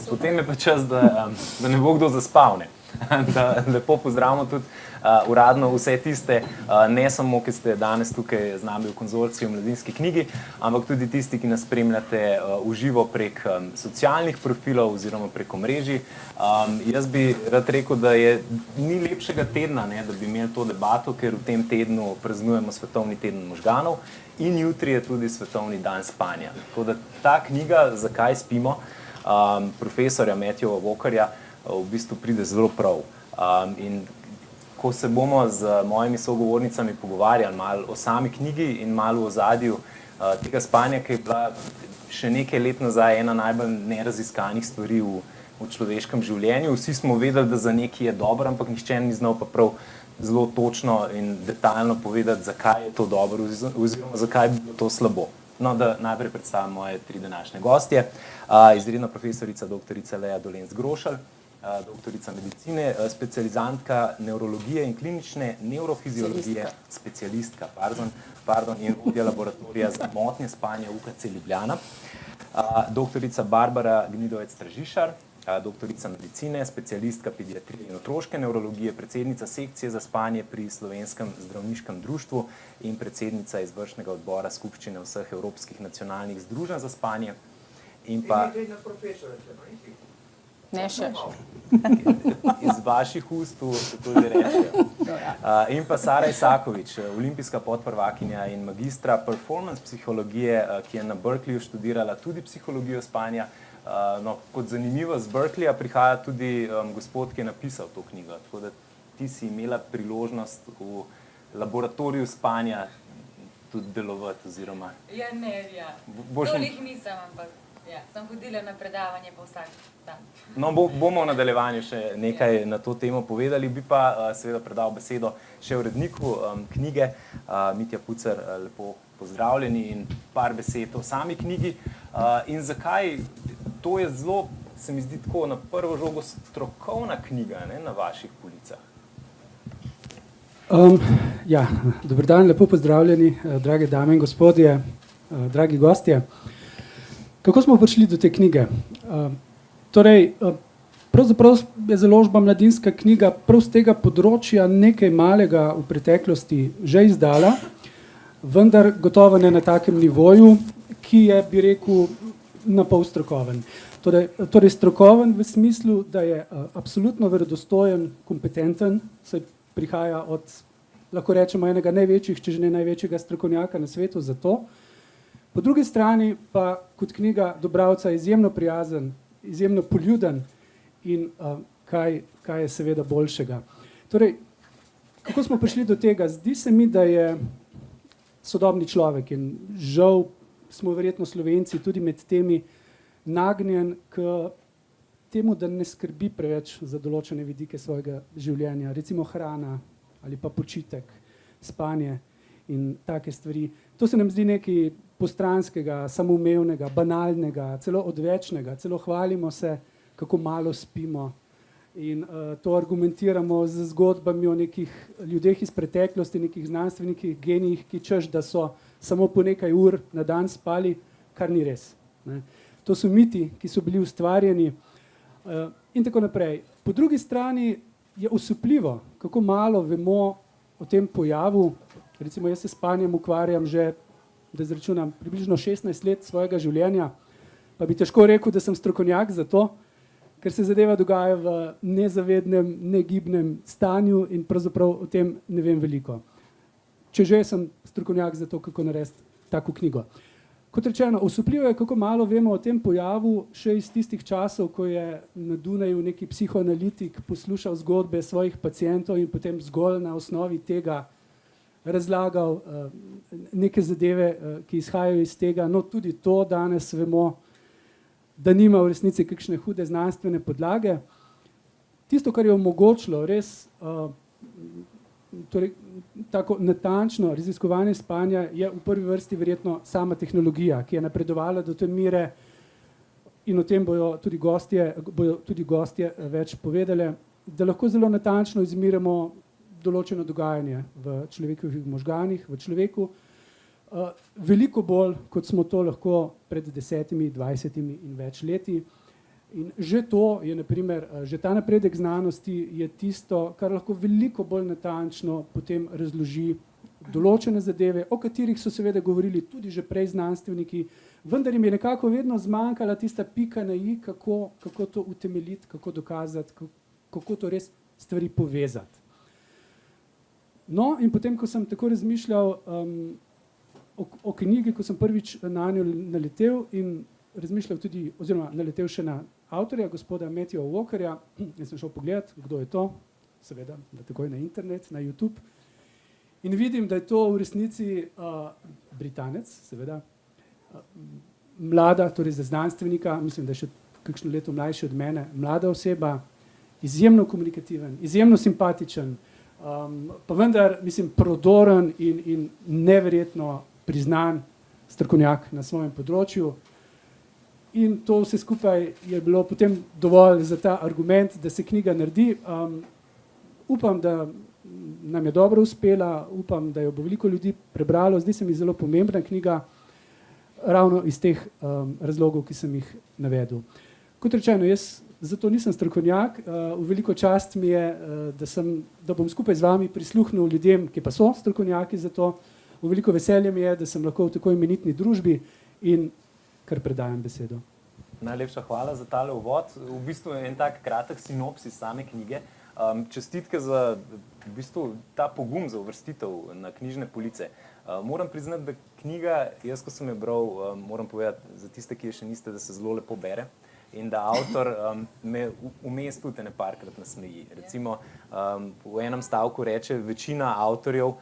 potem je pa čas, da ne bo kdo zaspal, ne. Da lepo pozdravimo tudi uradno vse tiste, ne samo, ki ste danes tukaj z nami v konzorciju Mladinski knjigi, ampak tudi tisti, ki nas spremljate v živo prek socialnih profilov oziroma prek omrežij. Jaz bi rad rekel, da ni lepšega tedna, ne, da bi imeli to debato, ker v tem tednu praznujemo Svetovni teden možganov in jutri je tudi Svetovni dan spanja. Tako da ta knjiga Zakaj spimo, profesorja Matthewa Walkerja, v bistvu pride zelo prav. In ko se bomo z mojimi sogovornicami pogovarjali malo o sami knjigi in malo o ozadju tega spanja, ki je bila še nekaj let nazaj ena najbolj neraziskanih stvari v človeškem življenju. Vsi smo vedeli, da za nekaj je dobro, ampak nihče ni znal pa prav zelo točno in detaljno povedati, zakaj je to dobro oziroma zakaj bi bilo to slabo. No, da najprej predstavim moje tri današnje gostje. Izredna profesorica doktorica Lea Dolenc-Grošelj, doktorica medicine, specializantka nevrologije in klinične nevrofiziologije, specialistka, in vodja laboratorija za motnje spanja UKC Ljubljana, doktorica Barbara Gnidovec-Stražišar, doktorica medicine, specialistka pediatrije in otroške nevrologije, predsednica sekcije za spanje pri Slovenskem zdravniškem društvu in predsednica izvršnega odbora skupščine vseh evropskih nacionalnih združenj za spanje. In pa Ne še. Iz vaših ust, se to že reče. In pa Sara Isakovič, olimpijska podprvakinja in magistra performance psihologije, ki je na Berkeleyju študirala tudi psihologijo spanja. No, kot zanimivo, z Berkeleyja prihaja tudi gospod, ki je napisal to knjigo. Tako da ti si imela priložnost v laboratoriju spanja tudi delovati oziroma... Ja, ne, ja. Toliko nisem, ampak ja, sem hodila na predavanje pa vsak dan. No, bomo v nadaljevanju še nekaj na to temo povedali, bi pa seveda predal besedo še uredniku knjige, Mitja Pucer, lepo pozdravljeni in par besed o sami knjigi. In zakaj, to je zelo, se mi zdi tako na prvo žogo strokovna knjiga, ne, na vaših policah. Ja, dober dan, lepo pozdravljeni, drage dame in gospodje, dragi gostje. Kako smo prišli do te knjige? Torej, pravzaprav je založba Mladinska knjiga prav z tega področja nekaj malega v preteklosti že izdala, vendar gotovo ne na takem nivoju, ki je, bi rekel, na pol strokoven. Torej strokoven v smislu, da je absolutno verodostojen, kompetenten, saj prihaja od, lahko rečemo, enega največjih, če že ne največjega strokovnjaka na svetu za to. Po drugi strani pa kot knjiga do bralca izjemno prijazen, izjemno poljuden in kaj je seveda boljšega. Torej, kako smo prišli do tega? Zdi se mi, da je sodobni človek in žal smo verjetno Slovenci tudi med temi nagnjen k temu, da ne skrbi preveč za določene vidike svojega življenja, recimo hrana ali pa počitek, spanje in take stvari. To se nam zdi nekaj postranskega, samoumevnega, banalnega, celo odvečnega, celo hvalimo se, kako malo spimo in to argumentiramo z zgodbami o nekih ljudeh iz preteklosti, nekih znanstvenikih genijih, ki češ, da so samo po nekaj ur na dan spali, kar ni res, ne. To so miti, ki so bili ustvarjeni in tako naprej. Po drugi strani je osupljivo, kako malo vemo o tem pojavu. Recimo jaz se spanjem ukvarjam že, da izračunam, približno 16 let svojega življenja, pa bi težko rekel, da sem strokovnjak za to, ker se zadeva dogaja v nezavednem, negibnem stanju in pravzaprav o tem ne vem veliko. Če že sem strokovnjak za to, kako narediti tako knjigo. Kot rečeno, osupljivo je, kako malo vemo o tem pojavu še iz tistih časov, ko je na Dunaju neki psihoanalitik poslušal zgodbe svojih pacientov in potem zgolj na osnovi tega razlagal neke zadeve, ki izhajajo iz tega. No, tudi to danes vemo, da nima v resnici kakšne hude znanstvene podlage. Tisto, kar je omogočilo res torej, tako natančno raziskovanje spanja, je v prvi vrsti verjetno sama tehnologija, ki je napredovala do te mere in o tem bodo tudi gostje več povedali, da lahko zelo natančno izmerimo določeno dogajanje v človekovih možganih, v človeku, veliko bolj, kot smo to lahko pred 10, 20 in več leti. In že to je, naprimer, že ta napredek znanosti je tisto, kar lahko veliko bolj natančno potem razloži določene zadeve, o katerih so seveda govorili tudi že prej znanstveniki, vendar jim je nekako vedno zmanjkala tista pika na i, kako to utemeljiti, kako dokazati, kako to res stvari povezati. No, in potem, ko sem tako razmišljal o knjigi, ko sem prvič na njo naletel in razmišljal tudi, oziroma naletel še na avtorja, gospoda Matthewa Walkerja, in sem šel pogledat, kdo je to, seveda, da takoj na internet, na YouTube, in vidim, da je to v resnici Britanec, seveda, mlada, torej za znanstvenika, mislim, da je še kakšno leto mlajši od mene, mlada oseba, izjemno komunikativen, izjemno simpatičen, pa vendar, mislim, prodoren in neverjetno priznan strokovnjak na svojem področju. In to vse skupaj je bilo potem dovolj za ta argument, da se knjiga naredi. Upam, da nam je dobro uspela, upam, da jo bo veliko ljudi prebralo. Zdi se mi zelo pomembna knjiga, ravno iz teh razlogov, ki sem jih navedel. Kot rečeno, jaz zato nisem strokovnjak, v veliko čast mi je, da bom skupaj z vami prisluhnil ljudem, ki pa so strokovnjaki za to. V veliko veselje mi je, da sem lahko v tako imenitni družbi in kar predajam besedo. Najlepša hvala za tale uvod. V bistvu je en tak kratek sinopsis same knjige. Čestitke za v bistvu ta pogum za uvrstitev na knjižne police. Moram priznati, da knjiga, jaz ko sem jo bral, moram povedati za tiste, ki je še niste, da se zelo lepo bere in da avtor me vmes tudi parkrat nasmeji. Recimo v enem stavku reče, večina avtorjev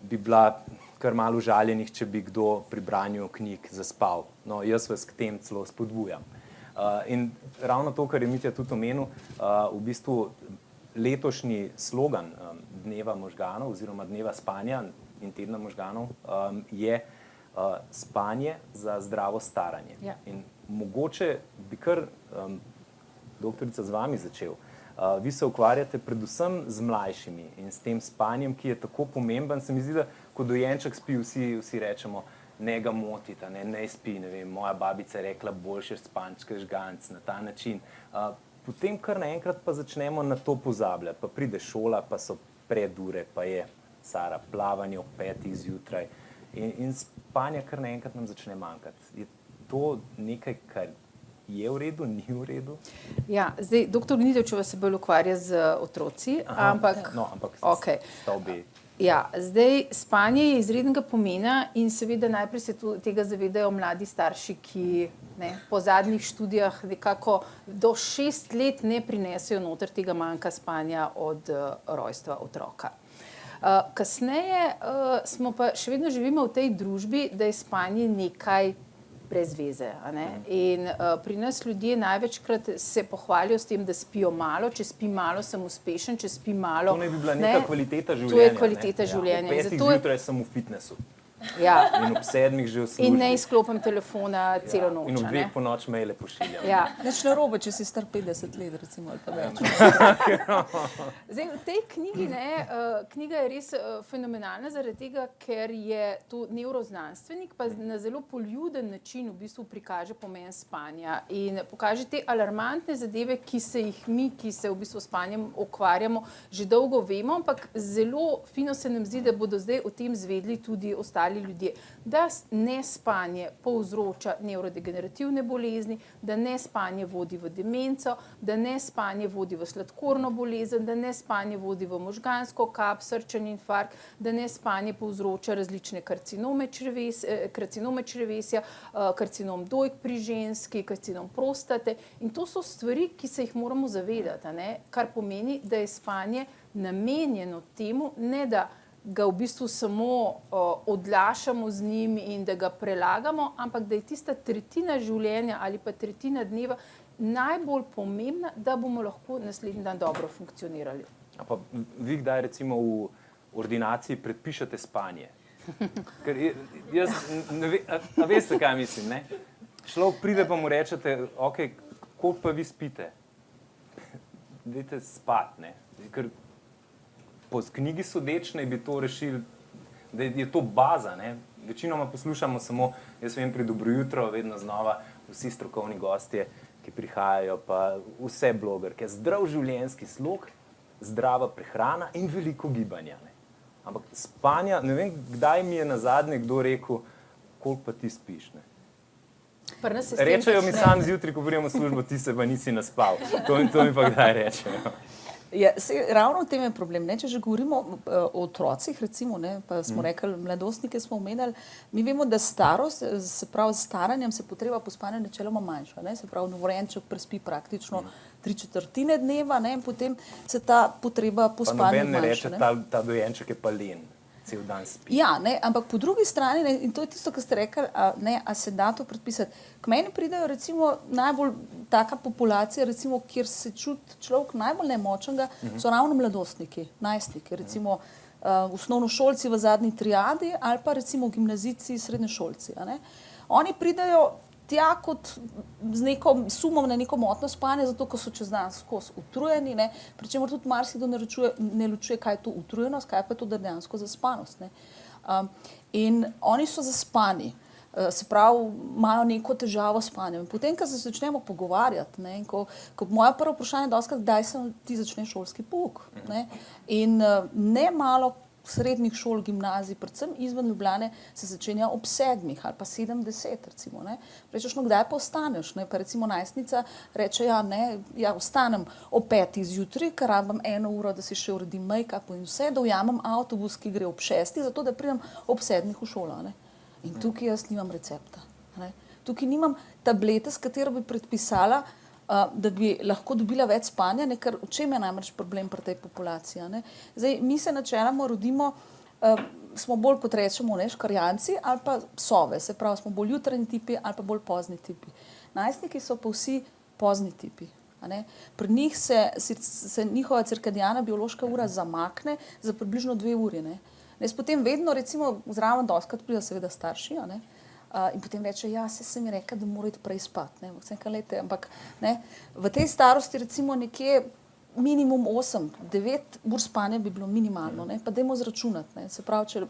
bi bila kar malo užaljenih, če bi kdo pri branju knjig zaspal. No, jaz vas k tem celo spodbujam. In ravno to, kar je Mitja tudi omenil, v bistvu letošnji slogan Dneva možganov oziroma Dneva spanja in tedna možganov je spanje za zdravo staranje. Ja. In mogoče bi kar, doktorica, z vami začel. Vi se ukvarjate predvsem z mlajšimi in s tem spanjem, ki je tako pomemben. Se mi zdi, da ko dojenček spi, vsi rečemo, ne ga motita, ne spi, ne vem, moja babica je rekla, boljše spančka žganc na ta način. Potem kar naenkrat pa začnemo na to pozabljati, pa pride šola, pa so predure, pa je Sara plavanje ob 5 zjutraj in spanja kar naenkrat nam začne manjkati. Je to nekaj, kar je v redu, ni v redu? Ja, zdaj, doktor Gnidovčeva se bolj ukvarja z otroci, ampak okay. Sta obe. Ja, zdaj, spanje je izrednega pomena in seveda najprej se tega zavedajo mladi starši, ki po zadnjih študijah nekako do 6 let ne prinesejo noter tega manjka spanja od rojstva otroka. Kasneje smo pa še vedno živimo v tej družbi, da je spanje nekaj brez veze. In pri nas ljudje največkrat se pohvalijo s tem, da spijo malo. Če spi malo, sem uspešen, če spi malo... To ne bi bila neka kvaliteta življenja. To je kvaliteta življenja. Ob 5 zjutraj sem v fitnessu. Ja. In ob 7 že v službi. In ne izklopim telefona celo noč. In ob 2 po noč maile pošiljam. Ja. Nič narobe, če si star 50 let, recimo, ali pa več. Zdaj, v tej knjigi, knjiga je res fenomenalna zaradi tega, ker je to nevroznanstvenik, pa na zelo poljuden način v bistvu prikaže pomen spanja in pokaže te alarmantne zadeve, ki se jih mi, ki se v bistvu s spanjem ukvarjamo, že dolgo vemo, ampak zelo fino se nam zdi, da bodo zdaj o tem zvedeli tudi ostali ljudje, da nespanje povzroča nevrodegenerativne bolezni, da nespanje vodi v demenco, da nespanje vodi v sladkorno bolezen, da nespanje vodi v možgansko kap, srčni infarkt, da nespanje povzroča različne karcinome črevesja, karcinom dojk pri ženski, karcinom prostate in to so stvari, ki se jih moramo zavedati, kar pomeni, da je spanje namenjeno temu, ne da ga v bistvu samo odlašamo z njim in da ga prelagamo, ampak da je tista tretjina življenja ali pa tretjina dneva najbolj pomembna, da bomo lahko naslednji dan dobro funkcionirali. A pa vi kdaj recimo v ordinaciji predpišete spanje? Ker jaz a veste, kaj mislim, ne? Človek pride pa mu rečete, ok, koliko pa vi spite? Dajte spat, ne? Ker po knjigi sodeč naj bi to rešili, da je to baza, ne? Večinoma poslušamo samo, jaz vem, pri Dobro jutro, vedno znova, vsi strokovni gostje, ki prihajajo, pa vse blogerke. Zdrav življenjski slog, zdrava prehrana in veliko gibanja. Ne. Ampak spanja, ne vem, kdaj mi je nazadnje kdo rekel, koliko pa ti spiš. Ne. Rečejo mi sam zjutraj, ko gremo v službo, ti se pa nisi naspal. To mi pa kdaj rečejo. Ja, ravno v tem je problem. Ne? Če že govorimo o otrocih, recimo, ne, pa smo rekli, mladostnike smo omenjali, mi vemo, da starost, se pravi, z staranjem se potreba po spanju načeloma manjša. Ne? Se pravi, novorojenček prespi praktično 3/4 dneva, ne? In potem se ta potreba po spanju manjša. Pa noben ne reče, ta dojenček je pa len, cel dan spi. Ja, ne, ampak po drugi strani, ne, in to je tisto, kar ste rekli, a se da to predpisati. K meni pridejo recimo najbolj taka populacija, recimo, kjer se čuti človek najbolj nemočnega, so ravno mladostniki, najstniki, recimo osnovnošolci v zadnji triadi ali pa recimo gimnazijci, srednješolci. Oni pridejo tja kot z nekom sumom na neko motno spanje, zato ker so čez dan skozi utrujeni, pri čemer tudi marsikdo ne ločuje, kaj je to utrujenost, kaj pa je to dejansko zaspanost. Ne. In oni so zaspani, se pravi, imajo neko težavo s spanjem. Potem, ko se začnemo pogovarjati, ne, ko moje prvo vprašanje je dostakrat, kdaj se ti začne šolski pouk. Ne. In ne malo srednjih šol, gimnazij, predvsem izven Ljubljane, se začenja ob 7 ali pa 7:10, recimo. Ne. Rečeš, no, kdaj pa ostaneš? Ne. Pa recimo najstnica reče, ja, ostanem ob 5 zjutraj, ker rabim 1 uro, da si še uredim make-up in vse, da ujamem avtobus, ki gre ob 6, zato da pridem ob 7 v šolo. Ne. In tukaj jaz nimam recepta. Ne. Tukaj nimam tablete, s katero bi predpisala, da bi lahko dobila več spanja, ne, ker v čem je namreč problem pri tej populaciji. Ne? Zdaj, mi se načeloma rodimo, smo bolj, kot rečemo, škarjanci ali pa sove, se pravi, smo bolj jutranji tipi ali pa bolj pozni tipi. Najstniki so pa vsi pozni tipi. Pri njih se njihova cirkadiana biološka ura zamakne za približno 2 uri. Ne? Jaz potem vedno, recimo, zraven dostakrat pridejo seveda starši, in potem reče, ja, se mi reče, da mora iti prej spati. Ampak ne, v tej starosti recimo nekje minimum 8-9 ur spanja bi bilo minimalno, ne, pa dajmo zračunati. Ne. Se pravi, če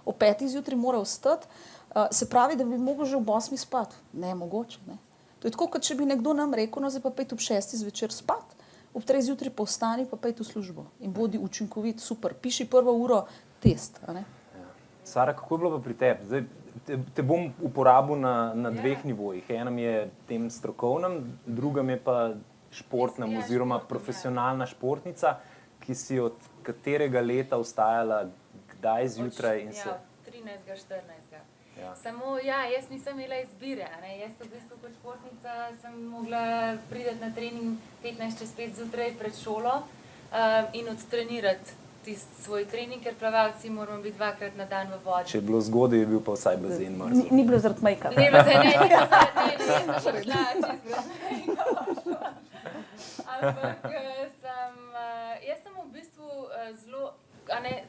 ob 5 zjutraj mora vstati, se pravi, da bi mogel že ob 8 spati. Ne, mogoče. Ne. To je tako, kot če bi nekdo nam rekel, no, zdaj pa pojdi ob 6 zvečer spati, ob 3 zjutraj pa vstani, pa pojdi v službo in bodi učinkovit, super, piši prvo uro test. Sara, kako je bilo pa pri tebi? Zdaj, te bom uporabil na 2 nivojih. Enem je tem strokovnem, drugem je pa športnem oziroma profesionalna športnica, ki si od katerega leta vstajala, kdaj zjutraj in se... 13. 14. Ja. Samo, jaz nisem imela izbire. Jaz v bistvu kot športnica sem mogla priti na trening 15:05 zjutraj pred šolo in odtrenirati tisti svoj trening, ker plavalci moramo biti 2-krat na dan v vodi. Če je bilo zgodaj, je bil pa vsaj bazen mrzel. Ni bilo zaradi make-upa. Ne, nisem prišla čisto make-upa. Ampak jaz sem v bistvu zelo,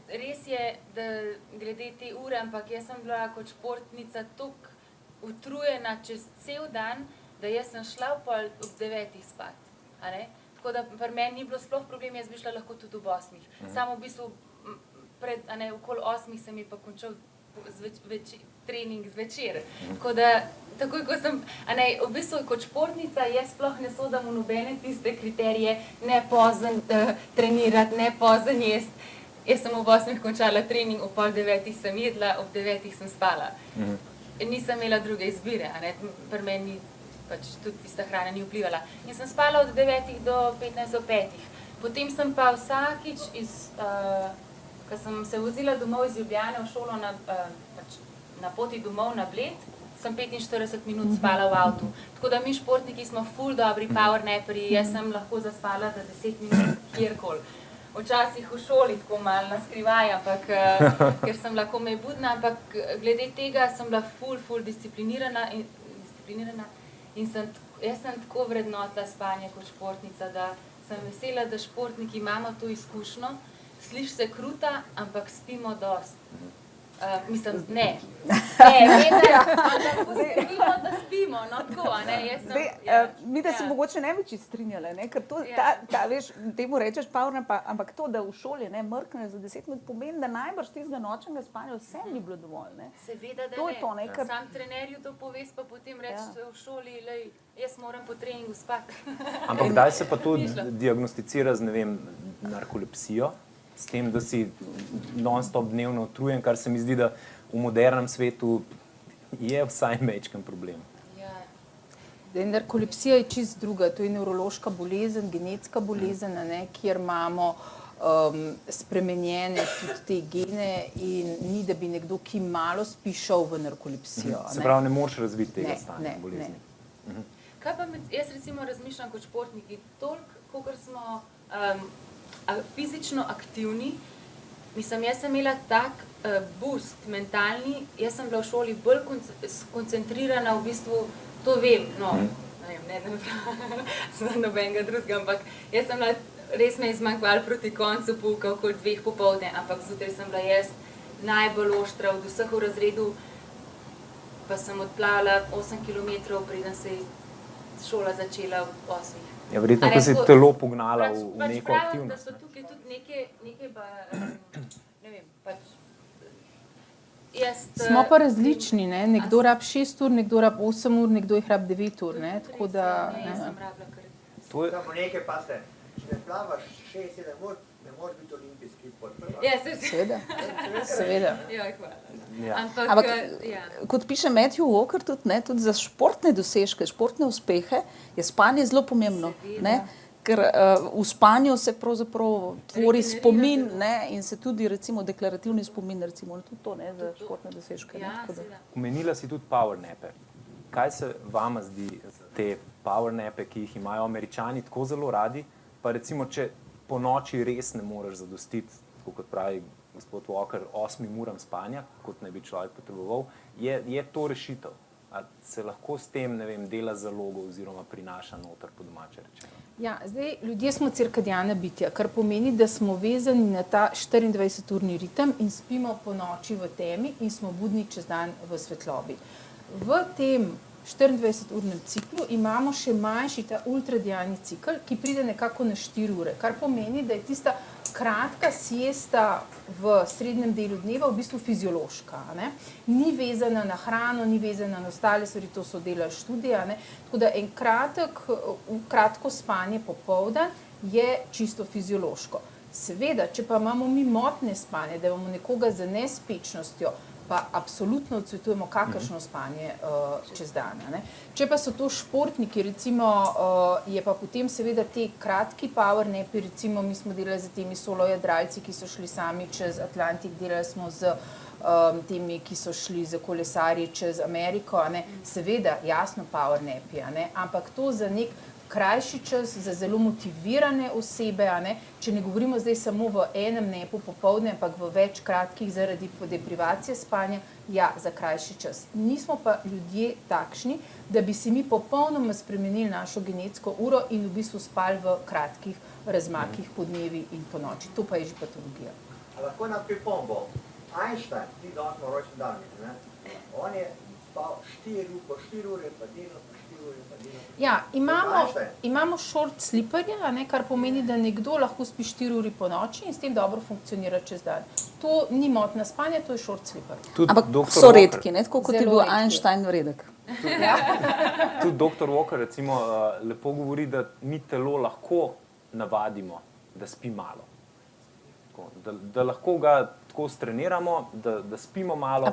res je, da glede te ure, ampak jaz sem bila kot športnica toliko utrujena čez cel dan, da jaz sem šla ob 9 spat. Tako da pri meni ni bilo sploh problem, jaz bi šla lahko tudi ob 8. Samo v bistvu okoli 8 se mi pa končal trening zvečer. Tako da, takoj ko sem, v bistvu kot športnica, jaz sploh ne sodam v nobene tiste kriterije, ne pozen trenirati, ne pozen jesti. Jaz sem ob 8 končala trening, ob 8:30 sem jedla, ob 9 sem spala. Nisem imela druge izbire, pri meni pač tudi tista hrana ni vplivala. In sem spala od 9 do 15:05. Potem sem pa vsakič, ko sem se vozila domov iz Ljubljane v šolo na poti domov na Bled, sem 45 minut spala v avtu. Tako da mi športniki smo ful dobri powernapperji, jaz sem lahko zaspala za 10 minut kjerkoli. Včasih v šoli tako malo na skrivaj, ampak ker sem lahko me budna, ampak glede tega sem bila ful disciplinirana in jaz sem tako vrednotila spanje kot športnica, da sem vesela, da športniki imamo to izkušnjo. Sliši se kruta, ampak spimo dosti. Mislim, ne, vedno, ampak poskrbimo, da spimo, no tako, a ne, jaz sem, Zdaj, mi da se mogoče ne bi čisto strinjali, ne? Ker to, veš, temu rečeš power nap, ampak to, da v šoli ne mrkneš za 10 minut, pomeni, da najbrž tistega nočnega spanja vsem ni bilo dovolj. Ne? Seveda, da To je to, ne, ne. ker- Sam trenerju to poveš, pa potem rečeš v šoli, lej, jaz moram po treningu spati. Ampak kdaj se pa to diagnosticira z, ne vem, narkolepsijo, s tem, da si non-stop dnevno utrujen, kar se mi zdi, da v modernem svetu je vsaj majčken problem. Ja. Narkolepsija je čist druga, to je nevrološka bolezen, genetska bolezen, a ne, kjer imamo spremenjene tudi te gene in ni, da bi nekdo, ki malo spi, šel v narkolepsijo. a Se ne. pravi, ne moreš razviti tega Ne, stanja ne, bolezni. Kaj pa jaz recimo razmišljam kot športniki, toliko, kolikor smo fizično aktivni, mislim, jaz sem imela tak boost mentalni, jaz sem bila v šoli bolj skoncentrirana, v bistvu, to vem, no, ne vem, za nobenega drugega, ampak jaz sem bila, res me je zmanjkvalo proti koncu pouka, okoli 2 popoldne, ampak zjutraj sem bila jaz najbolj oštra od vseh v razredu, pa sem odplavala 8 km, preden se je šola začela v 8. Ja, verjetno, ko si telo pognala v neko pravim, aktivnost. da so tukaj tudi neke ne vem, pač jaz... Smo pa različni, ne? Nekdo rab 6 ur, nekdo rab 8 ur, nekdo jih rab 9 ur, ne? Tako da... Ne, jaz sem rabila kar... To je, Samo nekaj pa ste, če ne plavaš 6-7 ur, ne moreš biti olimpijski športnik. Ja, Seveda, seveda. Ja, hvala. Ja. Ampak, ja. Kot piše Matthew Walker, tudi, ne, tudi za športne dosežke, športne uspehe je spanje zelo pomembno. Ne? Ker v spanju se pravzaprav tvori Regenerira spomin, telo. ne, in se tudi recimo deklarativni spomin, recimo tudi to, ne, za športne dosežke. Ja, Ne, tako da. seveda. omenila si tudi power nape. Kaj se vama zdi za te power nape, ki jih imajo Američani tako zelo radi, pa recimo, če po noči res ne moreš zadostiti, tako kot pravi gospod Walker, 8 uram spanja, kot naj bi človek potreboval, je to rešitev? A se lahko s tem, ne vem, dela zalogo oziroma prinaša noter, po domače rečeno? Ja, zdaj, ljudje smo cirkadiana bitja, kar pomeni, da smo vezani na ta 24-urni ritem in spimo po noči v temi in smo budni čez dan v svetlobi. V tem 24-urnem ciklu imamo še manjši ta ultradialni cikl, ki pride nekako na 4 ure, kar pomeni, da je tista kratka siesta v srednjem delu dneva v bistvu fiziološka. Ne? Ni vezana na hrano, ni vezana na ostale stvari, to so delali študije. Ne? Tako da en kratko spanje popoldan je čisto fiziološko. Seveda, če pa imamo mi motne spanje, da imamo nekoga z nespečnostjo, pa absolutno odsvetujemo kakršno spanje čez dan. Ne? Če pa so to športniki, recimo, je pa potem seveda te kratki power napi, recimo mi smo delali z temi solo jadralci, ki so šli sami čez Atlantik, delali smo z temi, ki so šli za kolesarji čez Ameriko, a ne? Seveda, jasno power napi, a ne? Ampak to za nek krajši čas, za zelo motivirane osebe, a ne? Če ne govorimo zdaj samo v enem nepu popoldne, ampak v več kratkih zaradi deprivacije spanja, ja, za krajši čas. Nismo pa ljudje takšni, da bi si mi popolnoma spremenili našo genetsko uro in v bistvu spali v kratkih razmakih po dnevi in po noči. To pa je že patologija. A lahko na pripombo, Einstein, ti dosmo rojčni dan, ne? On je spal 4 ure pa delal, pa 4 ure pa delal. Ja, Einstein. imamo short sleeperje, a ne, kar pomeni, da nekdo lahko spi 4 uri po noči in s tem dobro funkcionira čez dan. To ni motna spanja, to je short sleeper. Tudi Ampak dr. so Walker- redki, ne? Tako kot je Zelo bil redki. Einstein redek. Tudi dr. Walker recimo, lepo govori, da mi telo lahko navadimo, da spi malo. Tako, da lahko ga tako streniramo, da spimo malo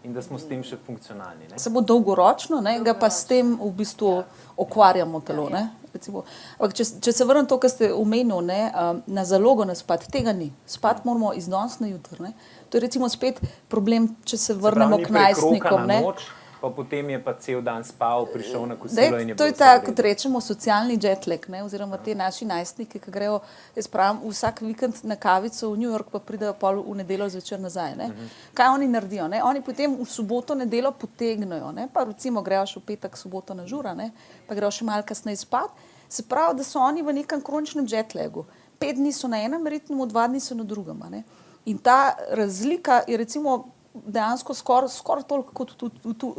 in da smo s tem še funkcionalni. Ne? Samo dolgoročno, ne, ga pa s tem v bistvu okvarjamo telo. Ne, recimo. Ampak če se vrnem to, kar ste omenili, ne, na zalogo na spat, tega ni. Spat moramo iz danes na jutri. Ne. To je recimo spet problem, če se vrnemo k najstnikom. Ne. Noč, pa potem je pa cel dan spal, prišel na kosilo Dej, in je to bilo je vse ta, v redu. kot rečemo, socialni jetlag, ne, oziroma te naši najstniki, ki grejo, jaz pravim, vsak vikend na kavico v New York, pa pridejo pol v nedeljo zvečer nazaj. Ne. Kaj oni naredijo? Ne? Oni potem v soboto, nedeljo potegnejo, ne? Pa recimo grejo še v petek, soboto na žura, ne? Pa grejo še malo kasneje spat. Se pravi, da so oni v nekem kroničnem jetlagu. 5 dni so na enem ritmu, 2 dni so na drugem. Ne? In ta razlika je recimo dejansko skoraj toliko kot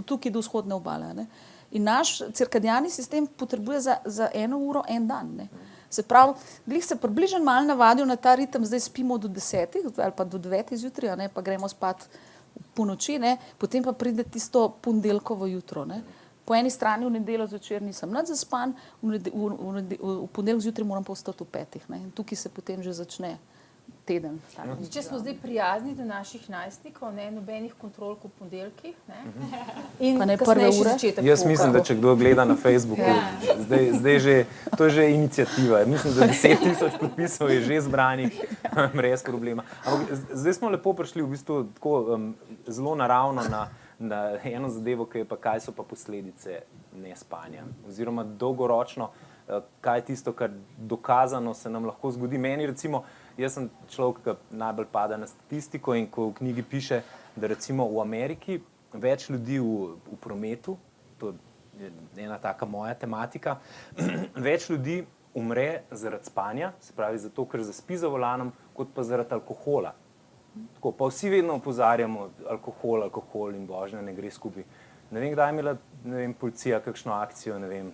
tukaj do vzhodne obale. Ne. In naš cirkadiani sistem potrebuje za 1 uro 1 dan. Ne. Se pravi, glih se približno malo navadijo na ta ritem, zdaj spimo do 10 ali pa do 9 zjutraj, ne, pa gremo spat po noči, ne, potem pa pride tisto ponedeljkovo jutro. Ne. Po eni strani v nedeljo zvečer nisem nič zaspan, v ponedeljek zjutraj moram pa vstati ob 5. Ne. In tukaj se potem že začne teden. Če smo zdaj prijazni do naših najstnikov, ne, nobenih kontrol po ponedeljkih, ne, in Pa ne prve kasnejši ure. začetek Jaz pouka. mislim, da če kdo gleda na Facebooku, zdaj že, to je že iniciativa. Mislim, da 10.000 podpisov je že zbranih, brez problema. Ampak zdaj smo lepo prišli v bistvu tako zelo naravno na eno zadevo, ki je pa, kaj so pa posledice nespanja. Oziroma dolgoročno, kaj je tisto, kar dokazano se nam lahko zgodi. Meni recimo, jaz sem človek, ki najbolj pada na statistiko in ko v knjigi piše, da recimo v Ameriki več ljudi v prometu, to je ena taka moja tematika, več ljudi umre zaradi spanja, se pravi zato, ker zaspi za volanom, kot pa zaradi alkohola. Tako, pa vsi vedno opozarjamo, alkohol in božnja ne gre skupaj. Ne vem, kdaj je imela, ne vem, policija kakšno akcijo, ne vem,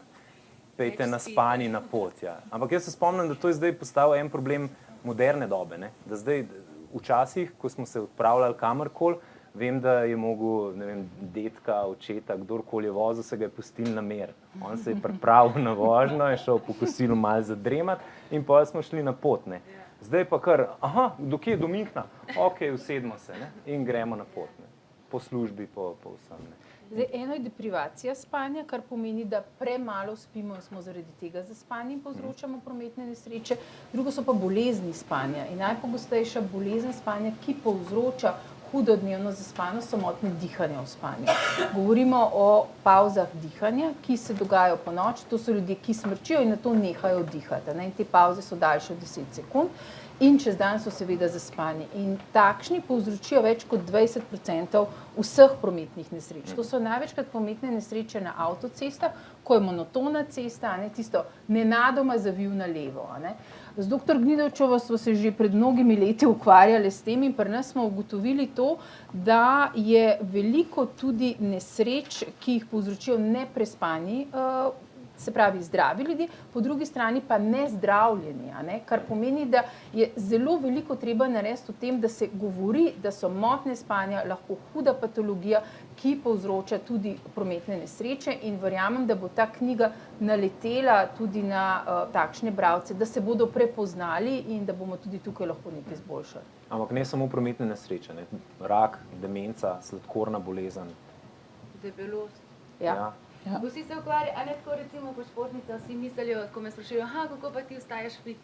pejte na spanje na pot. Ja. Ampak jaz se spomnim, da to je zdaj postal en problem moderne dobe. Ne? Da zdaj, včasih, ko smo se odpravljali kamorkoli, vem, da je mogel, ne vem, dedka, očeta, kdorkoli je vozil, se ga je pustil na mer. On se je pripravil na vožnjo, je šel po kosilu malo zadremati in potem smo šli na pot. Ne? Zdaj pa kar, do kje, do Münchna? Ok, usedimo se, ne? In gremo na pot. Ne? Po službi, po vsem. Ne? Zdaj, eno je deprivacija spanja, kar pomeni, da premalo spimo in smo zaradi tega zaspani in povzročamo prometne nesreče. Drugo so pa bolezni spanja. In najpogostejša bolezen spanja, ki povzroča hudo dnevno zaspanost, so motnje dihanja v spanju. Govorimo o pavzah dihanja, ki se dogajajo po noči. To so ljudje, ki smrčijo in nato nehajo dihati. Ne? In te pavze so daljše od 10 sekund. In čez dan so seveda zaspani. In takšni povzročijo več kot 20% vseh prometnih nesreč. To so največkrat prometne nesreče na avtocestah, ko je monotona cesta, ne, tisto nenadoma zavil na levo. Ne. Z dr. Gnidovčevo smo se že pred mnogimi leti ukvarjali s tem in pri nas smo ugotovili to, da je veliko tudi nesreč, ki jih povzročijo neprespani, se pravi zdravi ljudje, po drugi strani pa nezdravljeni, ne? Kar pomeni, da je zelo veliko treba narediti v tem, da se govori, da so motnje spanja lahko huda patologija, ki povzroča tudi prometne nesreče in verjamem, da bo ta knjiga naletela tudi na takšne bralce, da se bodo prepoznali in da bomo tudi tukaj lahko nekaj izboljšali. Ampak ne samo prometne nesreče, ne? Rak, demenca, sladkorna bolezen. Debelost. Ja. Ja. Vsi se ukvarjajo, a ne tako recimo kot športnica, vsi mislijo, ko me sprašujejo, kako pa ti ostaješ fit,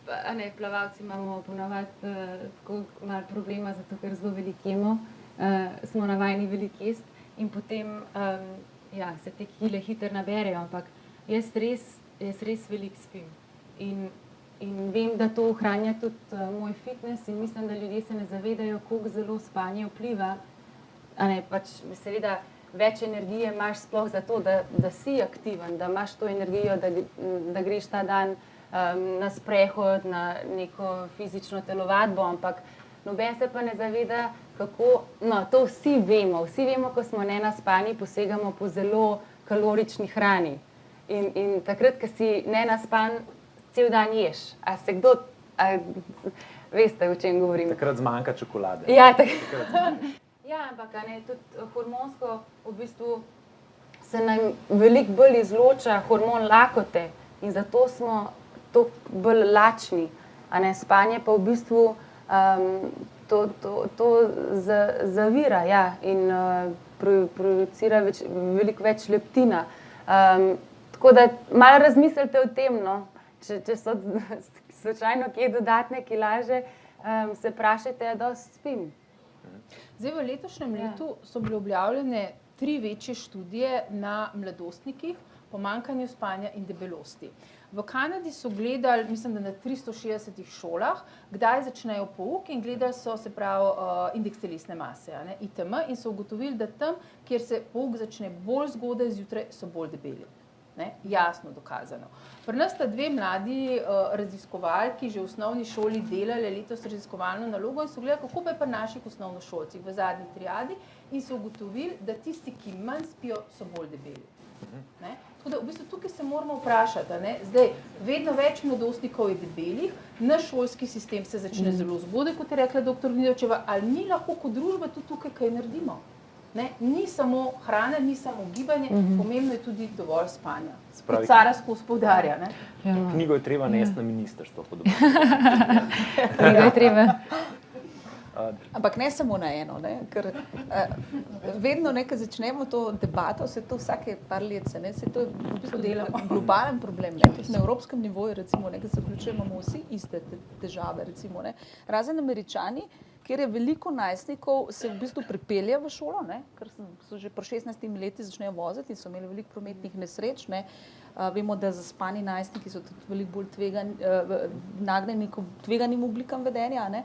a ne, plavalci imamo ponavadi tako malo problema, zato ker zelo veliko jemo, smo navajeni veliko jesti in potem se te kile hitro naberejo, ampak jaz res veliko spim in vem, da to ohranja tudi moj fitness in mislim, da ljudje se ne zavedajo, koliko zelo spanje vpliva, a ne, pač seveda več energije imaš sploh zato, da si aktiven, da imaš to energijo, da greš ta dan na sprehod, na neko fizično telovadbo, ampak noben se pa ne zaveda, kako, no, to vsi vemo, ko smo nenaspani, posegamo po zelo kalorični hrani. In takrat, ko si nenaspan, cel dan ješ. A se kdo, veste, o čem govorim? Takrat zmanjka čokolade. Ja, ja, ampak ne, tudi hormonsko v bistvu se nam veliko bolj izloča hormon lakote in zato smo toliko bolj lačni. A ne, spanje pa v bistvu to zavira, ja, in producira veliko več leptina. Tako da malo razmislite o tem, no, če so slučajno kje dodatne kilaže, se vprašajte, da spim. Zdaj, v letošnjem letu so bile objavljene 3 večje študije na mladostnikih, pomanjkanju spanja in debelosti. V Kanadi so gledali, mislim, da na 360 šolah, kdaj začnejo pouk in gledali so, se pravi, indeks telesne mase, ne, ITM, in so ugotovili, da tam, kjer se pouk začne bolj zgodaj zjutraj, so bolj debeli. Ne? Jasno dokazano. Pri nas sta dve mladi raziskovalki že v osnovni šoli delali letos raziskovalno nalogo in so gledali, kako pa je pri naših osnovnošolcih v zadnji triadi in so ugotovili, da tisti, ki manj spijo, so bolj debeli. Ne? Tako da v bistvu tukaj se moramo vprašati, ne? Zdaj, vedno več mladostnikov je debelih, naš šolski sistem se začne zelo zgodaj, kot je rekla dr. Gnidovčeva, ali mi lahko kot družba tudi tukaj kaj naredimo? Ne? Ni samo hrana, ni samo gibanje, pomembno je tudi dovolj spanja. Kot Sara skozi poudarja. Knjigo je treba nesti na ministrstvo. Knjigo je treba. Ampak ne samo na eno, ne? Ker vedno nekaj začnemo to debato, se to vsake par let se, ne? Se to je v bistvu globalen problem, ne? Tudi na evropskem nivoju, recimo, nekaj se vključujemo, imamo vsi iste težave, recimo, ne? Razen Američani, kjer je veliko najstnikov se v bistvu pripelje v šolo, ne? Ker so že pri 16 leti začnejo voziti in so imeli veliko prometnih nesreč, ne? Vemo, da zaspani najstniki so tudi veliko bolj nagnjeni k tveganim oblikam vedenja, ne?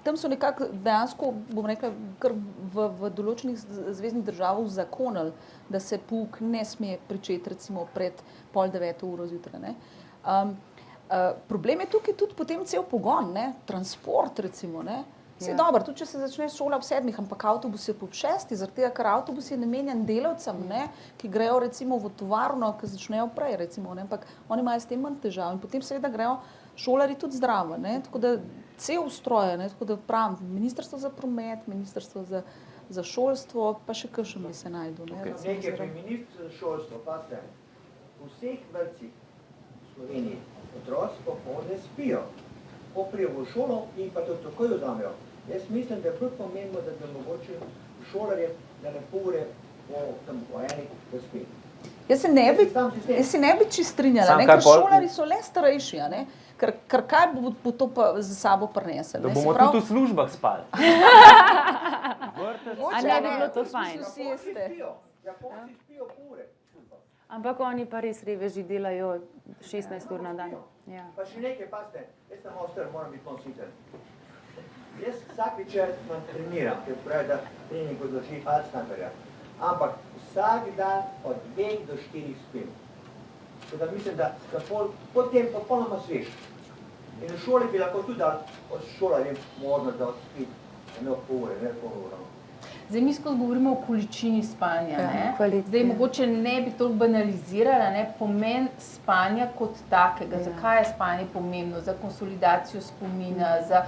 Tam so nekako dejansko, bom rekla, kar v določenih zveznih državah uzakonili, da se pouk ne sme pričeti recimo pred 8:30 zjutraj, ne? Problem je tukaj tudi potem cel pogon, ne? Transport recimo, ne? Vse dobro, tudi če se začne šola ob 7, ampak avtobus je ob 6, zaradi tega, ker avtobus je namenjen delavcem, ne? Ki grejo recimo v tovarno, ki začnejo prej recimo, ne? Ampak oni imajo s tem manj težav in potem seveda grejo šolari tudi zdravo, ne? Tako da cel ustroj, ne? Tako da pravim, Ministrstvo za promet, Ministrstvo za šolstvo, pa še kakšen bi se najdu, ne? Nekaj pri Ministrstvu za šolstvo, pazite, v vseh vrtcih v Sloveniji otroci popoldne spijo, poprijo v šolo in pa to takoj vzamejo. Jaz mislim, da je prav pomembno, da bi mogoče šolarje, da ne pol ure po eni, da spi. Jaz se ne bi čisto strinjala, ne? Ker šolari so le starejši, ne? Ker kaj bo to pa za sabo prinesel? Da bomo tudi v službah spali. A ne bi bilo to fajn? Japonci spijo pol ure. Ampak oni pa res reveži delajo 16 ur na dan. Ja. Pa še nekaj, pazite, jaz sem malo star, moram biti nositelj. Jaz vsak večer treniram, ker pravi, da trening odloži Alzheimerja. Ampak vsak dan od 2 do 4 spim. Tako da mislim, da potem popolnoma svež. In v šoli bi lahko tudi dal od šolarjem možnost, da odspiti eno pol ure, ne pol ure. Zdaj, mi skozi govorimo o količini spanja, ne? Zdaj, mogoče ne bi toliko banalizirala, ne? Pomen spanja kot takega. Zakaj je spanje pomembno? Za konsolidacijo spomina, za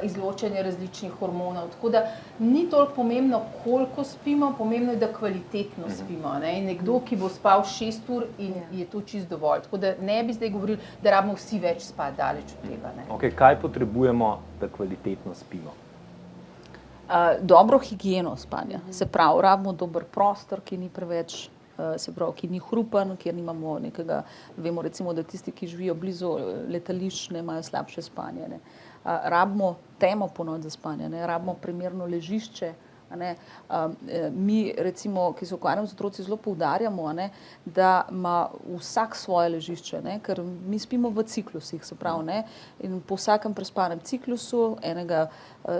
izločanje različnih hormonov. Tako da ni toliko pomembno, koliko spimo, pomembno je, da kvalitetno spimo, ne? In nekdo, ki bo spal 6 ur in je to čisto dovolj. Tako da ne bi zdaj govorili, da rabimo vsi več spati, daleč od tega, ne? Okay, kaj potrebujemo, da kvalitetno spimo? Dobro higieno spanja. Se pravi, rabimo dober prostor, ki ni preveč, se pravi, ki ni hrupen, kjer nimamo nekega, vemo recimo, da tisti, ki živijo blizu letališč, ne imajo slabše spanje, ne. Rabimo temo ponoči za spanje, ne. Rabimo primerno ležišče, ne. Mi recimo, ki se ukvarjamo z otroci, zelo poudarjamo, ne, da ima vsak svoje ležišče, ne, ker mi spimo v ciklusih, se pravi, ne, in po vsakem prespanem ciklusu enega,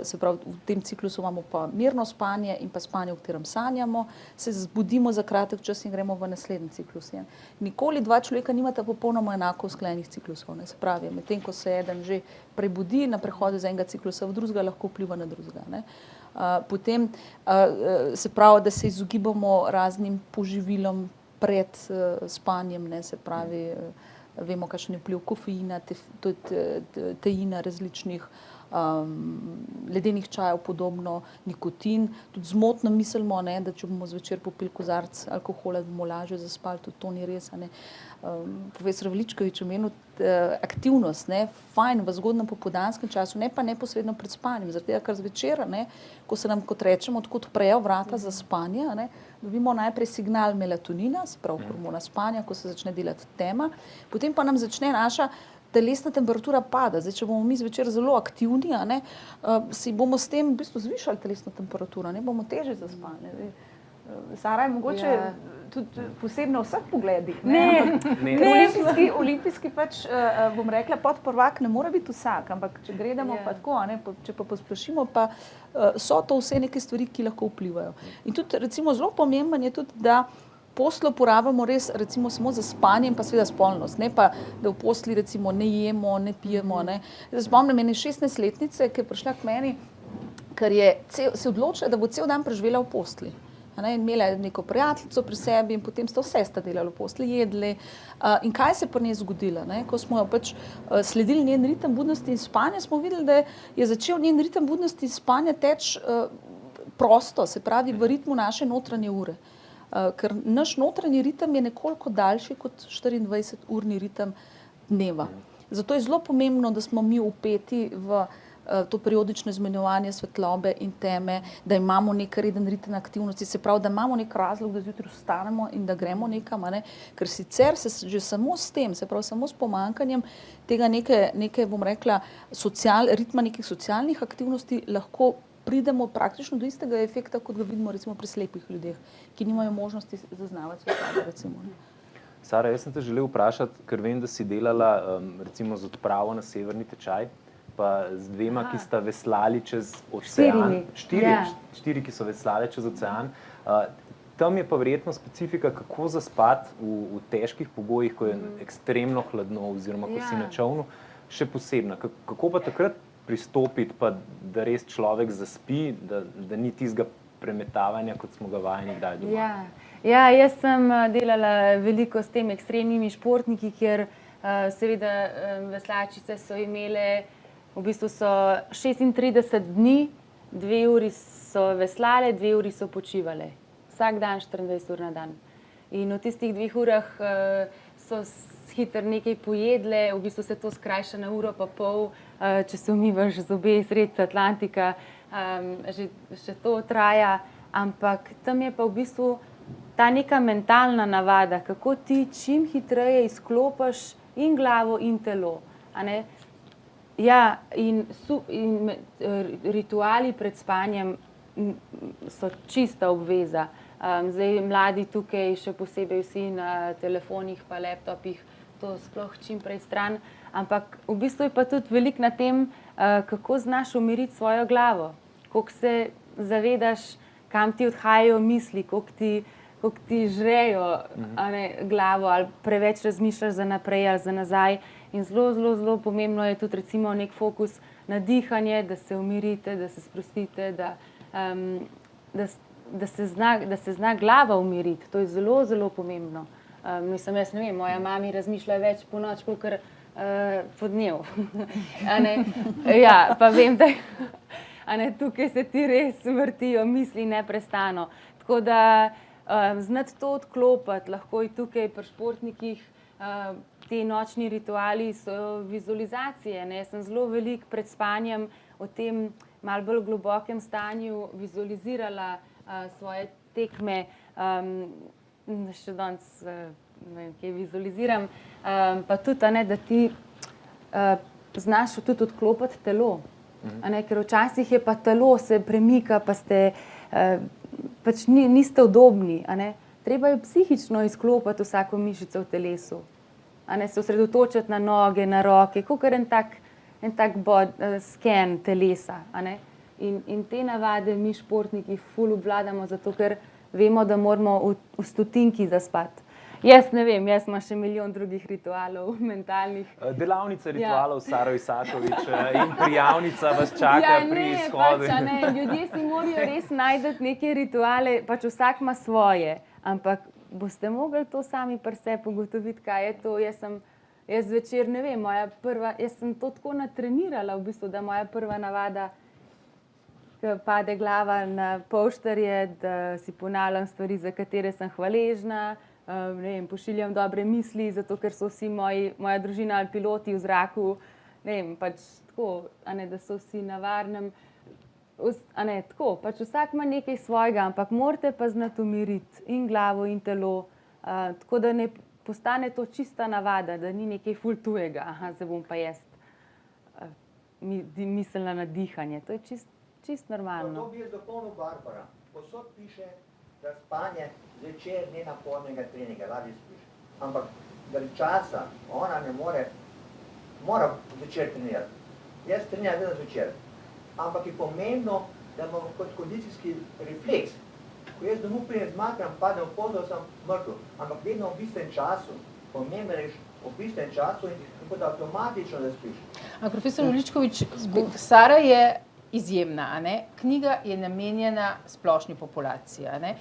se pravi, v tem ciklusu imamo pa mirno spanje in pa spanje, v katerem sanjamo, se zbudimo za kratek čas in gremo v naslednji ciklus. Ne. Nikoli dva človeka nimata popolnoma enako usklajenih ciklusov, ne, se pravi, medtem ko se eden že prebudi na prehodu z enega ciklusa v drugega, lahko vpliva na drugega, ne. Potem se pravi, da se izogibamo raznim poživilom pred spanjem, ne, se pravi, vemo, kakšen je vpliv kofeina, teina različnih, ledenih čajev podobno, nikotin. Tudi zmotno mislimo, ne, da če bomo zvečer popili kozarec alkohola, bomo lažje zaspali, tudi to ni res, ne. Profesor Veličkovič omenil aktivnost, ne, fajn v zgodnjem popoldanskem času, ne pa neposredno pred spanjem, zaradi tega, ker zvečer, ne, ko se nam, kot rečemo, tako odprejo vrata za spanje, ne, dobimo najprej signal melatonina, se pravi hormona spanja, ko se začne delati tema, potem pa nam začne naša telesna temperatura pada. Zdaj, če bomo mi zvečer zelo aktivni, ne, si bomo s tem v bistvu zvišali telesno temperaturo, ne, bomo težje zaspali. Sara je mogoče tudi posebno v vseh pogledih. Olimpijski pač, bom rekla, podprvak ne mora biti vsak, ampak če gledamo pa tako, ne, če pa posplošimo, pa so to vse neke stvari, ki lahko vplivajo. In tudi recimo zelo pomemben je tudi, da posteljo porabimo res recimo samo za spanje in pa seveda spolnost, ne pa, da v postelji recimo ne jemo, ne pijemo. Ne. Zdaj spomnim ene 16-letnice, ki je prišla k meni, ker je se odločila, da bo cel dan preživela v postelji. Imela je neko prijateljico pri sebi in potem sta vse sta delali v postelji, jedli. In kaj se je pri njej zgodilo? Ko smo jo pač sledili njen ritem budnosti in spanja, smo videli, da je začel njen ritem budnosti in spanja teči prosto, se pravi v ritmu naše notranje ure. Ker naš notranji ritem je nekoliko daljši kot 24-urni ritem dneva. Zato je zelo pomembno, da smo mi vpeti v to periodično izmenjevanje svetlobe in teme, da imamo nek reden ritem aktivnosti, se pravi, da imamo nek razlog, da zjutraj vstanemo in da gremo nekam, ker sicer se že samo s tem, se pravi samo s pomanjkanjem tega neke bom rekla, ritma nekih socialnih aktivnosti lahko pridemo praktično do istega efekta, kot ga vidimo recimo pri slepih ljudeh, ki nimajo možnosti zaznavati svetlobe, recimo. Sara, jaz sem te želel vprašati, ker vem, da si delala recimo z odpravo na severni tečaj, pa z dvema, ki sta veslali čez ocean. Štiri, ki so veslali čez ocean. Tam je pa verjetno specifika, kako zaspati v težkih pogojih, ko je ekstremno hladno oziroma ko si na čolnu, še posebna. Kako pa takrat pristopiti, pa da res človek zaspi, da ni tistega premetavanja, kot smo ga vajeni kdaj doma? Ja, jaz sem delala veliko s temi ekstremnimi športniki, kjer seveda veslačice so imele, v bistvu so 36 dni, 2 uri so veslale, 2 uri so počivale. Vsak dan 24 ur na dan. In v tistih 2 urah so hitro nekaj pojedle, v bistvu se to skrajša na uro pa pol, če se umivaš zobe sredi Atlantika, še to traja, ampak tam je pa v bistvu ta neka mentalna navada, kako ti čim hitreje izklopiš in glavo in telo. Ja, in rituali pred spanjem so čista obveza. Zdaj mladi tukaj, še posebej vsi na telefonih pa laptopih, to sploh čim prej stran, ampak v bistvu je pa tudi veliko na tem, kako znaš umiriti svojo glavo, koliko se zavedaš, kam ti odhajajo misli, koliko ti žrejo glavo ali preveč razmišljaš za naprej ali za nazaj. In zelo pomembno je tudi recimo nek fokus na dihanje, da se umirite, da se sprostite, da se zna glava umiriti. To je zelo pomembno. Mislim, jaz ne vem, moja mami razmišlja več po noč, kakor po dnevu. Ja, pa vem, da tukaj se ti res vrtijo misli neprestano. Tako da znati to odklopiti, lahko je tukaj pri športnikih. Te nočni rituali so vizualizacije. Jaz sem zelo veliko pred spanjem o tem malo bolj globokem stanju vizualizirala svoje tekme. Še danes ne vem, kje vizualiziram. Pa tudi, da ti znaš tudi odklopiti telo. Ker včasih je pa telo se premika, pa ste pač niste udobni. Treba je psihično izklopiti vsako mišico v telesu. Se osredotočiti na noge, na roke, kakor en tak sken telesa. In te navade mi športniki ful obvladamo, zato ker vemo, da moramo v stotinki zaspati. Jaz ne vem, jaz imam še milijon drugih ritualov, mentalnih. Delavnica ritualov Saro Isakovič in prijavnica vas čaka pri izhodu. Ljudje si morajo res najti neke rituale, pač vsak ima svoje, ampak boste mogli to sami pri sebi ugotoviti, kaj je to. Jaz zvečer, ne vem, jaz sem to tako natrenirala, v bistvu, da moja prva navada, ko pade glava na poštarje, da si ponavljam stvari, za katere sem hvaležna, ne vem, pošiljam dobre misli, zato ker so vsi moja družina ali piloti v zraku, ne vem, pač tako, da so vsi na varnem. Tako, pač vsak ima nekaj svojega, ampak morate pa znati umiriti in glavo in telo, tako da ne postane to čista navada, da ni nekaj ful tujega, se bom pa jaz mislila na dihanje. To je čist normalno. To bi jaz dopolnil Barbara. Posod piše, da spanje zvečer ni napornega treninga, lažje spiš. Ampak zaradi časa ona ne mora zvečer trenirati. Jaz treniram vedno zvečer. Ampak je pomembno, da imamo kot kondicijski refleks Ko jaz domov pridem zmatram, padem v podo, sem mrtev. Ampak vedno v bistven času, pomembno je v bistven času in tako da avtomatično da spiš. Profesor Veličkovič, Sara je izjemna, a ne? Knjiga je namenjena splošni populaciji, a ne?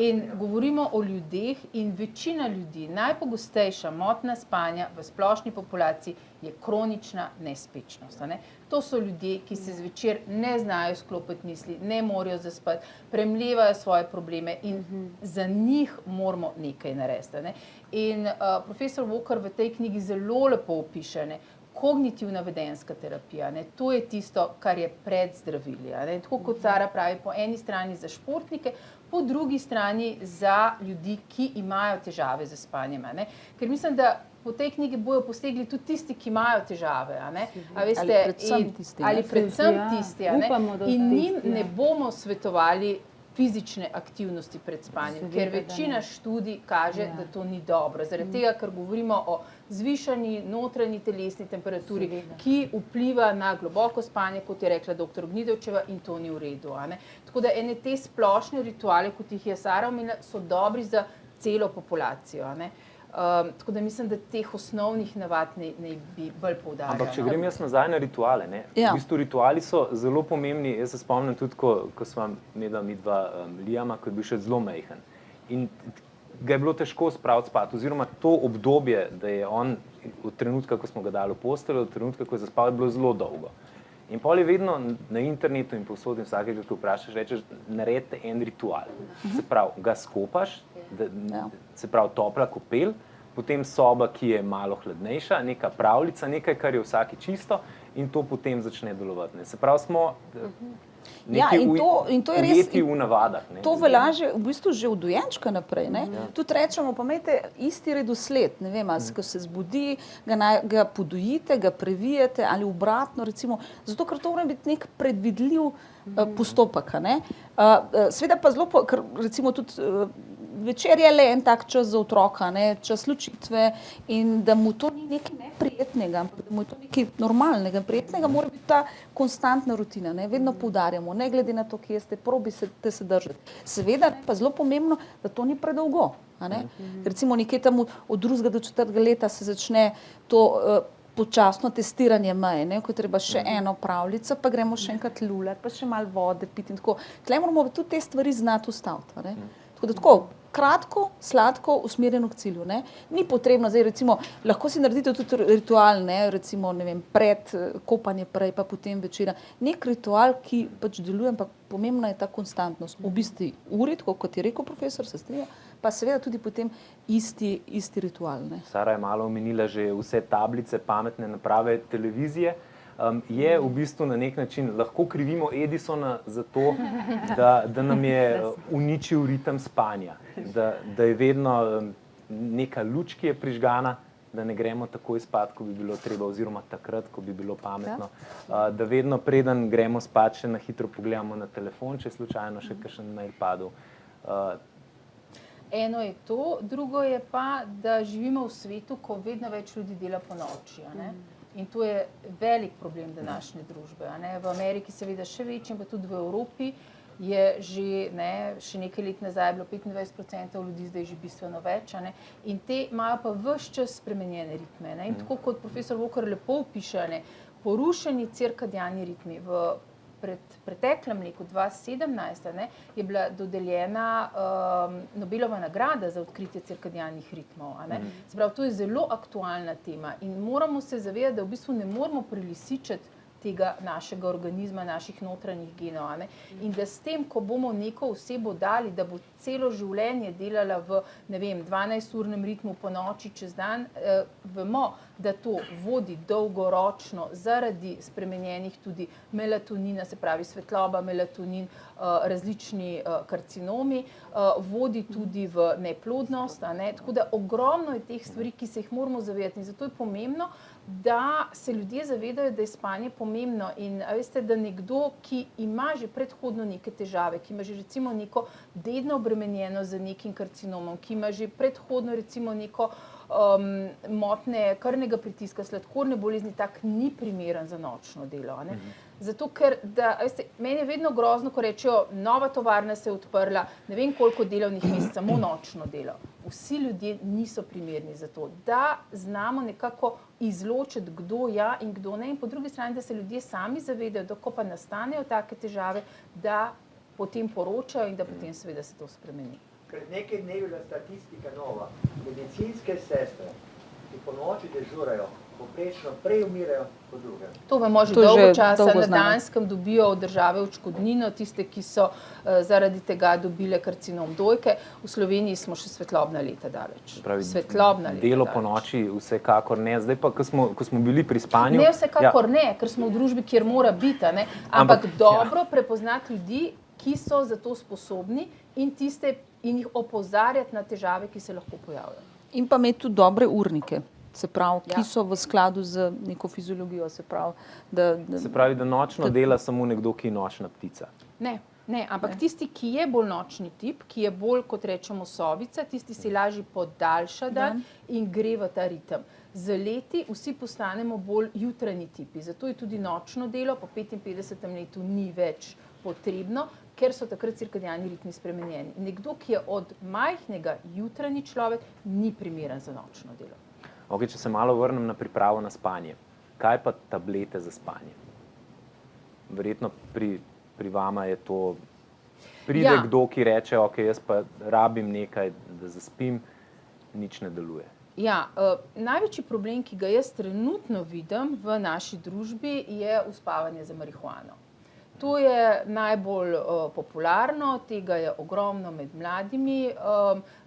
In govorimo o ljudeh in večina ljudi, najpogostejša motnja spanja v splošni populaciji je kronična nespečnost, a ne? To so ljudje, ki se zvečer ne znajo sklopiti misli, ne morejo zaspati, premlevajo svoje probleme in za njih moramo nekaj narediti, a ne? In profesor Walker v tej knjigi zelo lepo opiše, ne? Kognitivna vedenjska terapija, ne, to je tisto, kar je pred zdravili. Ne, tako kot Sara pravi, po eni strani za športnike, po drugi strani za ljudi, ki imajo težave z spanjem. Ne. Ker mislim, da po tej knjigi bojo posegli tudi tisti, ki imajo težave. Ne. A veste, ali predvsem tisti. Ne. In njim ne bomo svetovali fizične aktivnosti pred spanjem, ker večina študij kaže, da to ni dobro. Zaradi tega, ker govorimo o zvišani notranji telesni temperaturi, ki vpliva na globoko spanje, kot je rekla dr. Gnidovčeva, in to ni v redu. A ne? Tako da ene te splošne rituale, kot jih je Sara omenila, so dobri za celo populacijo. A ne? Tako da mislim, da teh osnovnih navad ne bi bolj poudarjala. Ampak če grem jaz nazaj na rituale, ne? V bistvu rituali so zelo pomembni. Jaz se spomnim tudi, ko sva imela midva Liama, ko je bil še zelo majhen. In ga je bilo težko spraviti spat, oziroma to obdobje, da je on od trenutka, ko smo ga dali v posteljo, od trenutka, ko je zaspal, je bilo zelo dolgo. In pol je vedno na internetu in povsod in vsakega, ko vprašaš, rečeš, naredite en ritual. Se pravi, ga skopaš, se pravi topla kopel, potem soba, ki je malo hladnejša, neka pravljica, nekaj, kar je vsaki čisto in to potem začne delovati. Se pravi, smo nekaj ujeti v navadah. To velja v bistvu že od dojenčka naprej. Tudi rečemo, pa imejte isti redosled, ne vem, ko se zbudi, ga podojite, ga previjete ali obratno, recimo, zato ker to mora biti nek predvidljiv postopek. Seveda pa zelo, ker recimo tudi večer je le en tak čas za otroka, čas ločitve in da mu to ni nekaj neprijetnega, ampak da mu je to nekaj normalnega, prijetnega, mora biti ta konstantna rutina, vedno poudarjamo, ne glede na to, kje ste, probajte se držati. Seveda pa zelo pomembno, da to ni predolgo. Recimo nekje tam od 2. do 4. leta se začne to počasno testiranje meje, ko je treba še eno pravljico, pa gremo še enkrat luljati, pa še malo vode piti in tako. Tle moramo tudi te stvari znati ustaviti. Tako da tako, kratko, sladko, usmerjeno k cilju. Ni potrebno, zdaj recimo, lahko si naredite tudi ritual, recimo, ne vem, pred kopanje prej, pa potem večera. Nek ritual, ki pač deluje, ampak pomembna je ta konstantnost. V bistvu uri, tako kot je rekel profesor, se strinja, pa seveda tudi potem isti ritual. Sara je malo omenila že vse tablice, pametne naprave, televizije. Je v bistvu na nek način, lahko krivimo Edisona za to, da nam je uničil ritem spanja, da je vedno neka luč, ki je prižgana, da ne gremo takoj spat, ko bi bilo treba, oziroma takrat, ko bi bilo pametno, da vedno preden gremo spat, še na hitro pogledamo na telefon, če je slučajno še kakšen mail padel. Eno je to, drugo je pa, da živimo v svetu, ko vedno več ljudi dela po noči. In to je velik problem današnje družbe. V Ameriki seveda še večji, pa tudi v Evropi je še nekaj let nazaj bilo 25% ljudi, zdaj že bistveno več. In te imajo pa ves čas spremenjene ritme. In tako kot profesor Walker lepo opiše, porušeni cirkadiani ritmi v preteklem letu 2017 je bila dodeljena Nobelova nagrada za odkritje cirkadianih ritmov. Se pravi, to je zelo aktualna tema in moramo se zavedati, da v bistvu ne moramo prelisičiti tega našega organizma, naših notranjih genov. In da s tem, ko bomo neko osebo dali, da bo celo življenje delala v, ne vem, 12-urnem ritmu po noči čez dan, vemo, da to vodi dolgoročno zaradi spremenjenih tudi melatonina, se pravi svetloba, melatonin, različni karcinomi, vodi tudi v neplodnost. Tako da ogromno je teh stvari, ki se jih moramo zavedati. In zato je pomembno, da se ljudje zavedajo, da je spanje pomembno in veste, da nekdo, ki ima že predhodno neke težave, ki ima že recimo neko dedno obremenjeno z nekim karcinomom, ki ima že predhodno recimo neko motnje krvnega pritiska, sladkorne bolezni, tak ni primeren za nočno delo. Zato, ker meni je vedno grozno, ko rečejo, nova tovarna se je odprla, ne vem koliko delovnih mest, samo nočno delo. Vsi ljudje niso primerni za to, da znamo nekako izločiti, kdo ja in kdo ne. In po drugi strani, da se ljudje sami zavedajo, da ko pa nastanejo take težave, da potem poročajo in da potem seveda se to spremeni. Pred nekaj dnevi je bila statistika nova. Medicinske sestre, ki po noči dežurajo, poprečno prej umirajo kot druge. To vemo že dolgo časa. Na Danskem dobijo od države odškodnino, tiste, ki so zaradi tega dobile karcinom dojke. V Sloveniji smo še svetlobna leta daleč. Delo po noči vsekakor ne. Zdaj pa, ko smo bili pri spanju... Ne vsekakor ne, ker smo v družbi, kjer mora biti, ne? Ampak dobro prepoznati ljudi, ki so za to sposobni in jih opozarjati na težave, ki se lahko pojavljajo. In pa imeti tudi dobre urnike. Se pravi, ki so v skladu z neko fiziologijo. Se pravi, da nočno dela samo nekdo, ki je nočna ptica. Ne, ampak tisti, ki je bolj nočni tip, ki je bolj, kot rečemo, sovica, tisti si lažje podaljša dan in gre v ta ritem. Z leti vsi postanemo bolj jutranji tipi, zato je tudi nočno delo po 55. letu ni več potrebno, ker so takrat cirkadiani ritmi spremenjeni. Nekdo, ki je od majhnega jutranji človek, ni primeren za nočno delo. Okay, če se malo vrnem na pripravo na spanje. Kaj pa tablete za spanje? Verjetno pri vama je to... Pride kdo, ki reče, ok, jaz pa rabim nekaj, da zaspim, nič ne deluje. Ja, največji problem, ki ga jaz trenutno vidim v naši družbi, je uspavanje za marihuano. To je najbolj popularno, tega je ogromno med mladimi.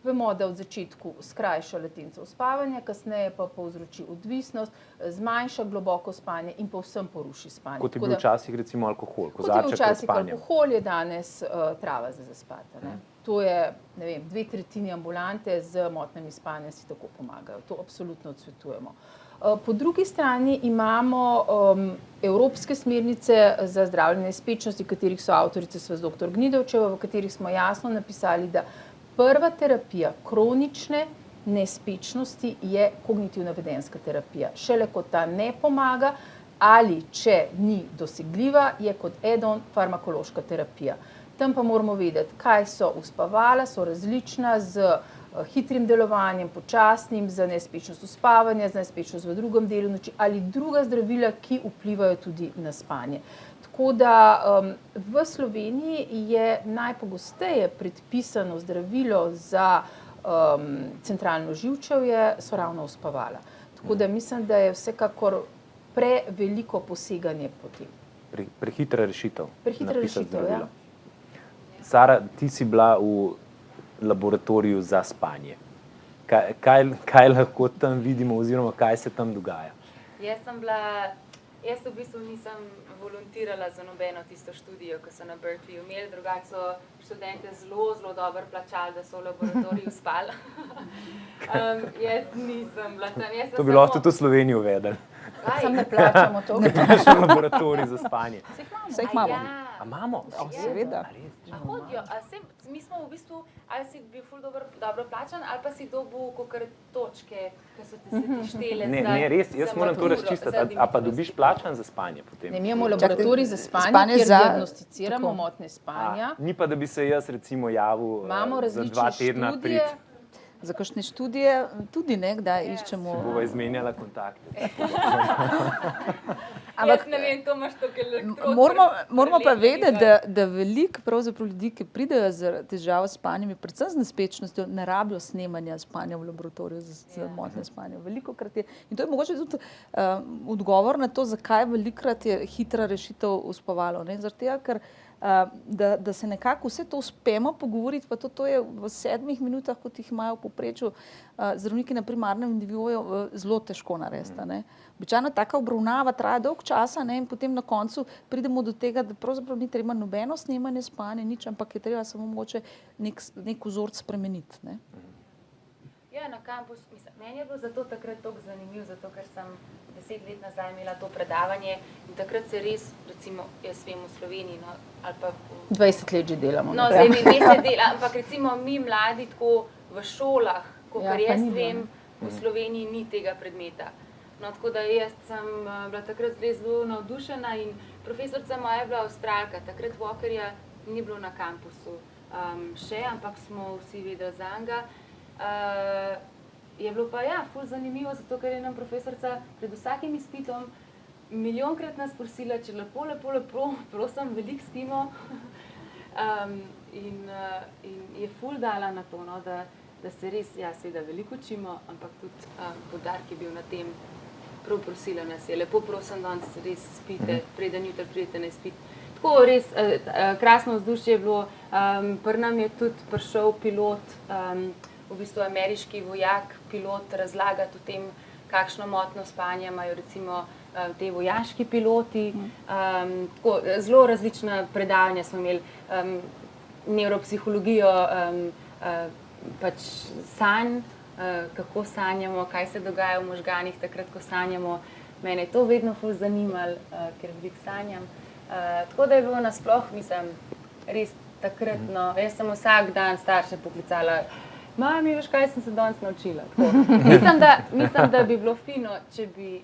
Vemo, da od začetku skrajša latenco uspavanja, kasneje pa povzroči odvisnost, zmanjša globoko spanje in povsem poruši spanje. Kot je bil včasih recimo alkohol, kozarček pred spanjem. Kot je včasih alkohol, je danes trava za zaspati. To je, ne vem, 2/3 ambulante z motnjami spanja si tako pomagajo. To absolutno odsvetujemo. Po drugi strani imamo evropske smernice za zdravljenje nespečnosti, katerih so avtorice sva z dr. Gnidovčevo, v katerih smo jasno napisali, da prva terapija kronične nespečnosti je kognitivno-vedenjska terapija. Šele ko ta ne pomaga ali če ni dosegljiva, je kot add-on farmakološka terapija. Tam pa moramo vedeti, kaj so uspavala, so različna z hitrim delovanjem, počasnim, za nespečnost uspavanja, za nespečnost v drugem delu noči ali druga zdravila, ki vplivajo tudi na spanje. Tako da v Sloveniji je najpogosteje predpisano zdravilo za centralno živčevje, so ravno uspavala. Tako da mislim, da je vsekakor preveliko poseganje po tem. Prehitra rešitev. Prehitra rešitev, ja. Sara, ti si bila v laboratoriju za spanje. Kaj lahko tam vidimo oziroma kaj se tam dogaja? Jaz v bistvu nisem volontirala za nobeno tisto študijo, ko so na Berkeleyju imeli, drugače so študente zelo dobro plačali, da so v laboratoriju spali. Jaz nisem bila tam. To bi lahko tudi v Sloveniji uvedli. Sam ne plačamo to. Ne plačamo laboratorij za spanje. Se jih imamo. A imamo? Seveda. Hodijo. Mi smo v bistvu, ali si bil ful dobro plačan, ali pa si dobil kakor točke, ki so se ti štele. Ne, res, jaz moram to razčistiti. A pa dobiš plačan za spanje potem? Ne, mi imamo laboratorij za spanje, kjer diagnosticiramo motnje spanja. Ni pa, da bi se jaz recimo javil za 2 tedna priti. Za kakšne študije tudi kdaj iščemo. Se bova izmenjala kontakte. Jaz ne vem, to imaš toliko elektrod. Moramo pa vedeti, da veliko pravzaprav ljudi, ki pridejo z težavo s spanjem, predvsem z nespečnostjo, ne rabijo snemanja spanja v laboratoriju za motnje spanja. Velikokrat je. In to je mogoče tudi odgovor na to, zakaj velikokrat je hitra rešitev uspavalo. Zaradi tega, ker da se nekako vse to uspemo pogovoriti, pa to je v 7 minutah, kot jih imajo v povprečju zdravniki na primarnem nivoju, zelo težko narediti. Običajno taka obravnava traja dolg časa in potem na koncu pridemo do tega, da pravzaprav ni treba nobeno snemanje spanja, nič, ampak je treba samo mogoče nek vzorec spremeniti. Ja, na kampusu. Meni je bilo zato takrat toliko zanimiv, zato ker sem 10 let nazaj imela to predavanje in takrat se res, recimo, jaz vem v Sloveniji, ali pa... 20 let že delamo. No, zdaj mi 20 let, ampak recimo mi mladi tako v šolah, kakor jaz vem, v Sloveniji ni tega predmeta. No, tako da jaz sem bila takrat zelo navdušena in profesorica moja je bila Avstralka, takrat Walkerja ni bilo na kampusu še, ampak smo vsi vedeli za njega. Je bilo pa ful zanimivo, zato ker je nam profesorica pred vsakim izpitom milijonkrat nas prosila, če lepo, prosim, veliko spimo. In je ful dala na to, no, da se res, seveda veliko učimo, ampak tudi poudarek je bil na tem, prav prosila nas je, lepo prosim, danes res spite, preden jutri pridete na izpit. Tako res krasno vzdušje je bilo, pri nam je tudi prišel pilot, v bistvu ameriški vojak, pilot razlagati o tem, kakšno motnjo spanja imajo recimo te vojaški piloti. Tako, zelo različna predavanja smo imeli, nevropsihologijo, pač sanj, kako sanjamo, kaj se dogaja v možganih takrat, ko sanjamo. Mene je to vedno ful zanimalo, ker veliko sanjam. Tako da je bilo nasploh, mislim, res takrat, no, jaz sem vsak dan starše poklicala, mami, veš, kaj sem se danes naučila. Mislim, da bi bilo fino, če bi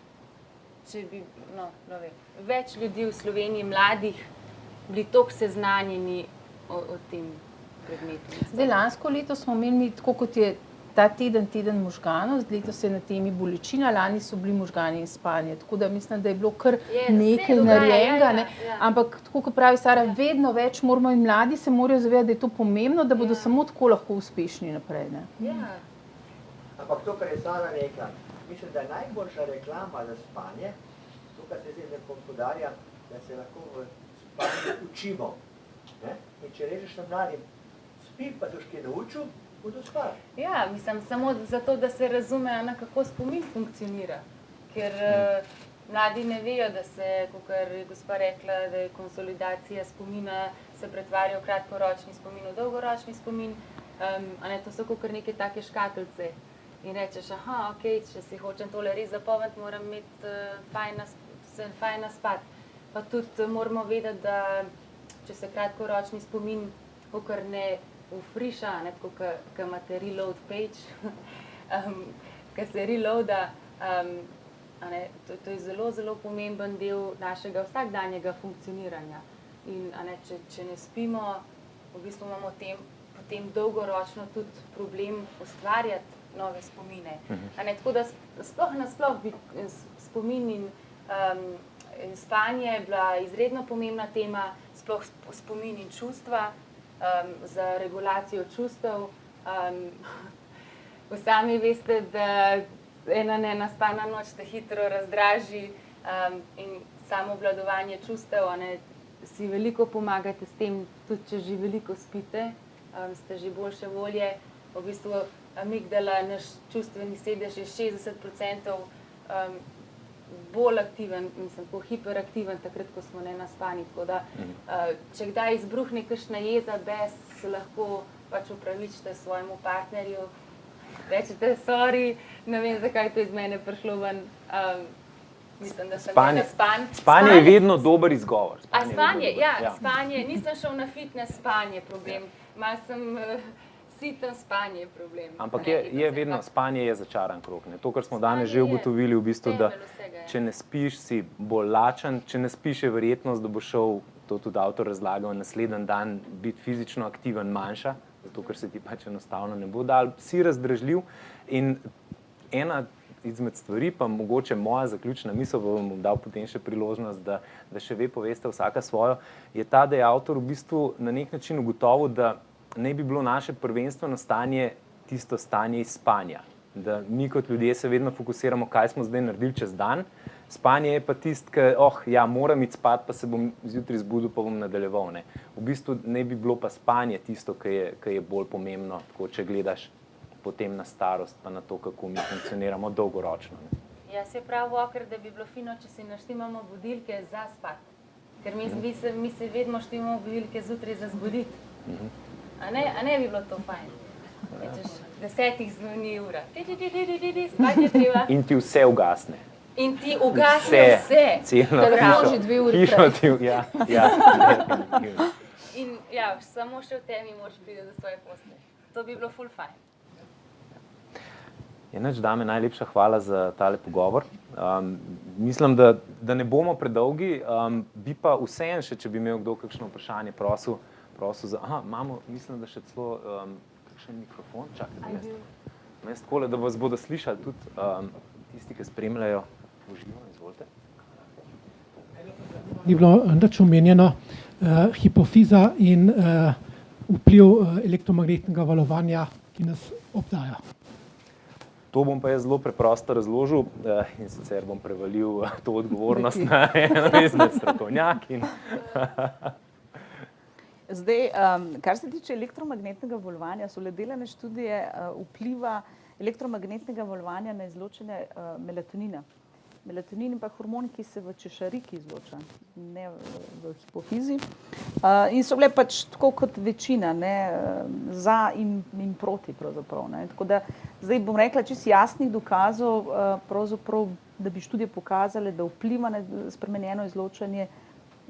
več ljudi v Sloveniji, mladih, bili toliko seznanjeni o tem predmetu. Zdaj, lansko leto smo imeli, tako kot je ta teden možganov, letos je na temi bolečina, lani so bili možgani in spanje, tako da mislim, da je bilo kar nekaj narejenega, ampak tako kot pravi Sara, vedno več moramo in mladi se morajo zavedati, da je to pomembno, da bodo samo tako lahko uspešni naprej. Ampak to, kar je Sara rekla, mislim, da je najboljša reklama za spanje, to, kar se zdaj podarja, da se lahko v spanju učimo. In če rečeš na mladim, spi, pa boš kaj naučil, bodo spali. Ja, mislim, samo zato, da se razume, kako spomin funkcionira. Ker mladi ne vejo, da se, kakor je gospa rekla, da je konsolidacija spomina, se pretvarja v kratkoročni spomin, v dolgoročni spomin. To so kakor neke take škatlice. In rečeš, ok, če si hočem tole res zapomniti, moram imeti fajn naspati. Pa tudi moramo vedeti, da če se kratkoročni spomin kakor ne ufriša, tako kot imate reload page, ko se reloada, to je zelo pomemben del našega vsakdanjega funkcioniranja. In če ne spimo, v bistvu imamo potem dolgoročno tudi problem ustvarjati nove spomine. Tako da nasploh spomin in spanje je bila izredno pomembna tema, sploh spomin in čustva, za regulacijo čustev. Sami veste, da ena nenaspana noč te hitro razdraži in samo obvladovanje čustev, si veliko pomagate s tem, tudi če že veliko spite, ste že boljše volje. V bistvu amigdala, naš čustveni sedež je 60% bolj aktiven, mislim, hiperaktiven, takrat, ko smo nenaspani. Tako da, če kdaj izbruhne kakšna jeza, bes, se lahko pač upravičite svojemu partnerju. Rečete, sorry, ne vem, zakaj to iz mene prišlo ven. Mislim, da sem nenaspan. Spanje je vedno dober izgovor. Spanje. Nisem šel na fitness, spanje problem. Malo sem sitem, spanje problem. Ampak je vedno, spanje je začaran krog. To, kar smo danes že ugotovili, v bistvu, da če ne spiš, si bolj lačen, če ne spiš, je verjetnost, da bo šel, to tudi avtor razlagal, naslednji dan biti fizično aktiven manjša, zato ker se ti pač enostavno ne bo dal, si razdražljiv. In ena izmed stvari, pa mogoče moja zaključna misel, pa vam bom dal potem še priložnost, da še ve poveste vsaka svojo, je ta, da je avtor v bistvu na nek način ugotovil, da ne bi bilo naše prvenstveno stanje tisto stanje iz spanja. Da mi kot ljudje se vedno fokusiramo, kaj smo zdaj naredili čez dan. Spanje je pa tisto, ki, moram iti spat, pa se bom zjutraj zbudil, pa bom nadaljeval. V bistvu ne bi bilo pa spanje tisto, ki je bolj pomembno, tako, če gledaš potem na starost, pa na to, kako mi funkcioniramo dolgoročno. Ja, se pravi, Walker, da bi bilo fino, če si naštimamo budilke za spat. Ker mi se vedno štimamo budilke zjutraj za zbuditi. A ne bi bilo to fajn? Rečeš, 10 zvoni ura. Spat je treba. In ti vse ugasne. In ti ugasne vse. Celo hišo ti, In samo še v temi moraš priti do svoje posle. To bi bilo ful fajn. Je nič, dame, najlepša hvala za tale pogovor. Mislim, da ne bomo predolgi, bi pa vseeno še, če bi imel kdo kakšno vprašanje, prosil za... Aha, imamo, mislim, da še celo kakšen mikrofon. Čakajte, jaz takole, da vas bodo slišali tudi tisti, ki spremljajo v živo. Izvolite. Ni bilo nič omenjeno, hipofiza in vpliv elektromagnetnega valovanja, ki nas obdaja. To bom pa jaz zelo preprosto razložil in sicer bom prevalil to odgovornost na eno izmed strokovnjakinj. Zdaj, kar se tiče elektromagnetnega valovanja, so le delane študije vpliva elektromagnetnega valovanja na izločanje melatonina. Melatonin pa hormon, ki se v češariki izloča, ne v hipofizi. In so bile pač tako kot večina, ne, za in proti pravzaprav. Ne. Tako da zdaj bom rekla, čisto jasnih dokazov, pravzaprav, da bi študije pokazale, da vpliva na spremenjeno izločanje,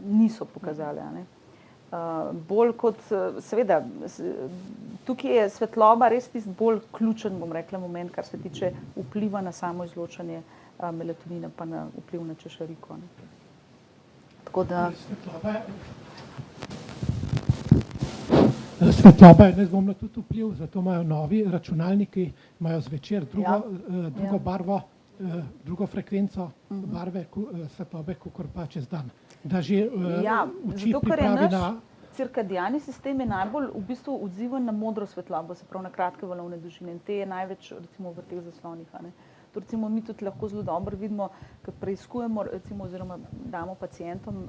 niso pokazale. Ne. Bolj kot, seveda, tukaj je svetloba res tisti bolj ključen, bom rekla, moment, kar se tiče vpliva na samo izločanje melatonina pa na vpliv na češariko. Ne. Tako da... Svetloba je nedvomno tudi vpliv, zato imajo novi računalniki, imajo zvečer drugo barvo, drugo frekvenco barve svetlobe, kakor pa čez dan. Da že oči pripravi na... Cirkadiani sistem je najbolj v bistvu odziven na modro svetlobo, se pravi na kratke valovne dolžine. In te je največ recimo v teh zaslonih. Ne. To recimo mi tudi lahko zelo dobro vidimo, ko preiskujemo recimo, oziroma damo pacientom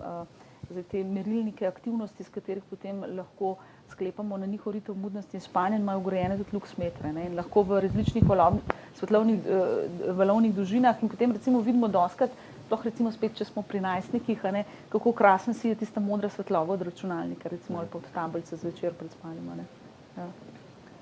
te merilnike aktivnosti, s katerih potem lahko sklepamo na njihov ritem budnosti in spanja, in imajo vgrajene tudi luksmetre. Ne. In lahko v različnih valovnih dolžinah in potem recimo vidimo dostikrat, sploh recimo spet, če smo pri najstnikih, kako krasno si je tista modra svetloba od računalnika, recimo ali pa od tablice zvečer pred spanjem. Ja.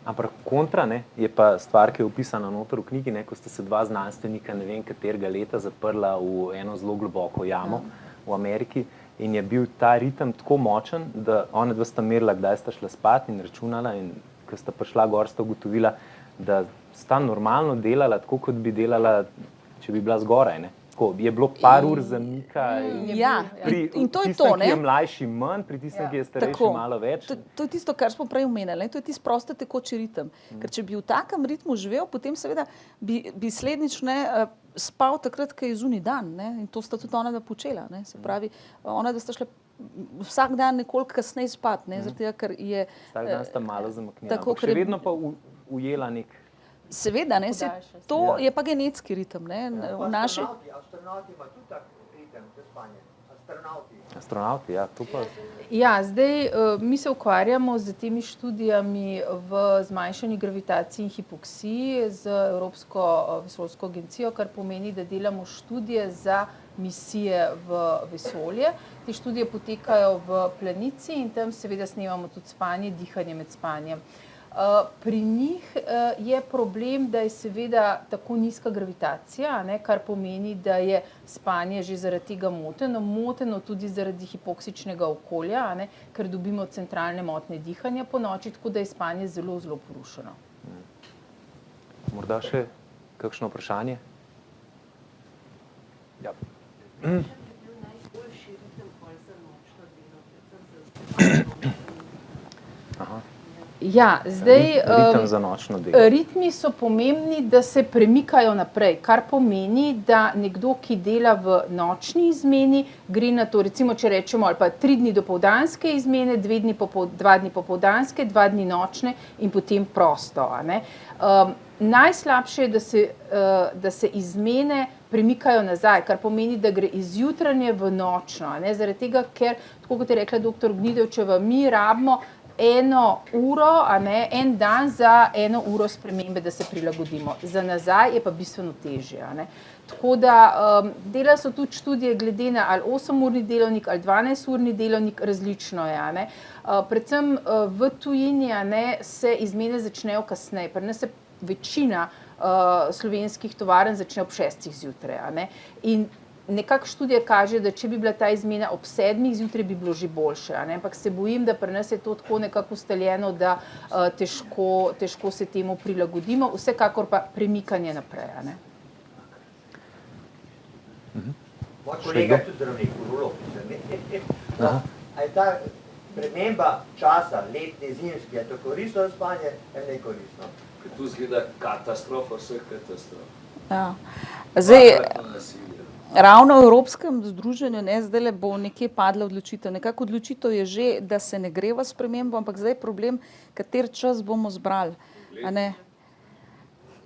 Ampak kontra, ne, je pa stvar, ki je opisana noter v knjigi, ne, ko sta se dva znanstvenika, ne vem katerega leta, zaprla v eno zelo globoko jamo v Ameriki in je bil ta ritem tako močen, da ona dva sta merila, kdaj sta šla spat in računala, in ko sta prišla gor, sta ugotovila, da sta normalno delala tako, kot bi delala, če bi bila zgoraj. Ne. Tako, je bilo par ur zamika pri tistem, ki je mlajši manj, pri tistem, ki je starejši malo več. To je tisto, kar smo prej omenjali, to je tisti prosto tekoči ritem. Ker če bi v takem ritmu živel, potem seveda bi slednjič spal takrat, ko je zunaj dan. Ne? In to sta tudi ona da počela. Ne? Se pravi, ona da sta šla vsak dan nekoliko kasneje spat, ne? Zaradi tega, ker je... Vsak dan sta malo zamaknila, ampak še vedno pa ujela nek... Seveda, ne, to je pa genetski ritem. Ne, astronauti ima tudi tak ritem za spanje. Astronauti, ja, to pa... Ja, zdaj mi se ukvarjamo z temi študijami v zmanjšani gravitaciji in hipoksiji z Evropsko vesoljsko agencijo, kar pomeni, da delamo študije za misije v vesolje. Te študije potekajo v Planici in tam seveda snemamo tudi spanje, dihanje med spanjem. Pri njih je problem, da je seveda tako nizka gravitacija, ne, kar pomeni, da je spanje že zaradi tega moteno tudi zaradi hipoksičnega okolja, ne, ker dobimo centralne motnje dihanja po noči, tako da je spanje zelo, zelo porušeno. Morda še kakšno vprašanje? Ja. Aha. Ja, zdaj, ritem za nočno delo. Ritmi so pomembni, da se premikajo naprej, kar pomeni, da nekdo, ki dela v nočni izmeni, gre na to, recimo, če rečemo, ali pa 3 dni dopoldanske izmene, 2 dni popoldanske, 2 dni nočne in potem prosto. Ne? Najslabše je, da se izmene premikajo nazaj, kar pomeni, da gre iz jutranje v nočno. Ne? Zaradi tega, ker, tako kot je rekla dr. Gnidovčeva, mi rabimo 1 uro, en dan za 1 uro spremembe, da se prilagodimo. Za nazaj je pa bistveno težje. Tako da dela so tudi študije glede na ali 8-urni delovnik ali 12-urni delovnik, različno je. Predvsem v tujini se izmene začnejo kasneje. Pri nas se večina slovenskih tovarn začne ob 6 zjutraj. In nekako študije kažejo, da če bi bila ta izmena ob 7, zjutraj bi bilo že boljše. Ampak se bojim, da pri nas je to tako nekako ustaljeno, da težko se temu prilagodimo, vsekakor pa premikanje naprej. Moj kolega je tudi zdravnik, urolog. A je ta sprememba časa, letni, zimski, je to koristno za spanje ali ne koristno? Ker tu zgleda katastrofa, vseh katastrof. Ja. Zdaj, ravno v Evropskem združenju zdaj bo nekje padla odločitev. Nekako odločitev je že, da se ne gre v spremembo, ampak zdaj je problem, kateri čas bomo zbrali.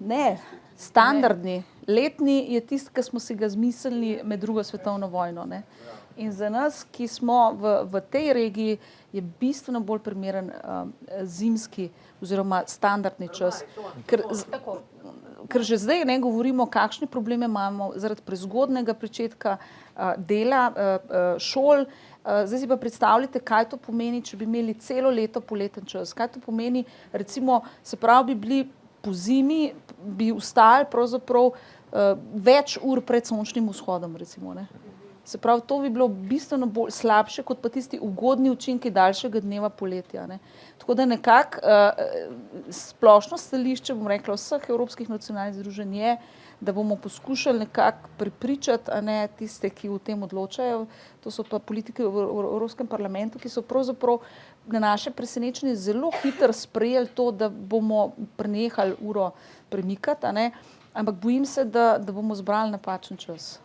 Ne, standardni. Letni je tisti, ki smo si ga zmislili med drugo svetovno vojno. Ne? In za nas, ki smo v tej regiji, je bistveno bolj primeren zimski oziroma standardni čas. Ker že zdaj ne govorimo, kakšne probleme imamo zaradi prezgodnega pričetka dela, šol. Zdaj si pa predstavljate, kaj to pomeni, če bi imeli celo leto poleten čas. Kaj to pomeni, recimo, se pravi, bi bili po zimi, bi vstajali pravzaprav več ur pred sončnim vzhodom, recimo, ne. Se pravi, to bi bilo bistveno bolj slabše, kot pa tisti ugodni učinki daljšega dneva poletja, ne. Tako da nekako splošno stališče, bom rekla, vseh evropskih nacionalnih združenj je, da bomo poskušali nekako prepričati, tiste, ki o tem odločajo, to so pa politiki v Evropskem parlamentu, ki so pravzaprav na naše presenečenje zelo hitro sprejeli to, da bomo prenehali uro premikati, ampak bojim se, da bomo zbrali napačen čas.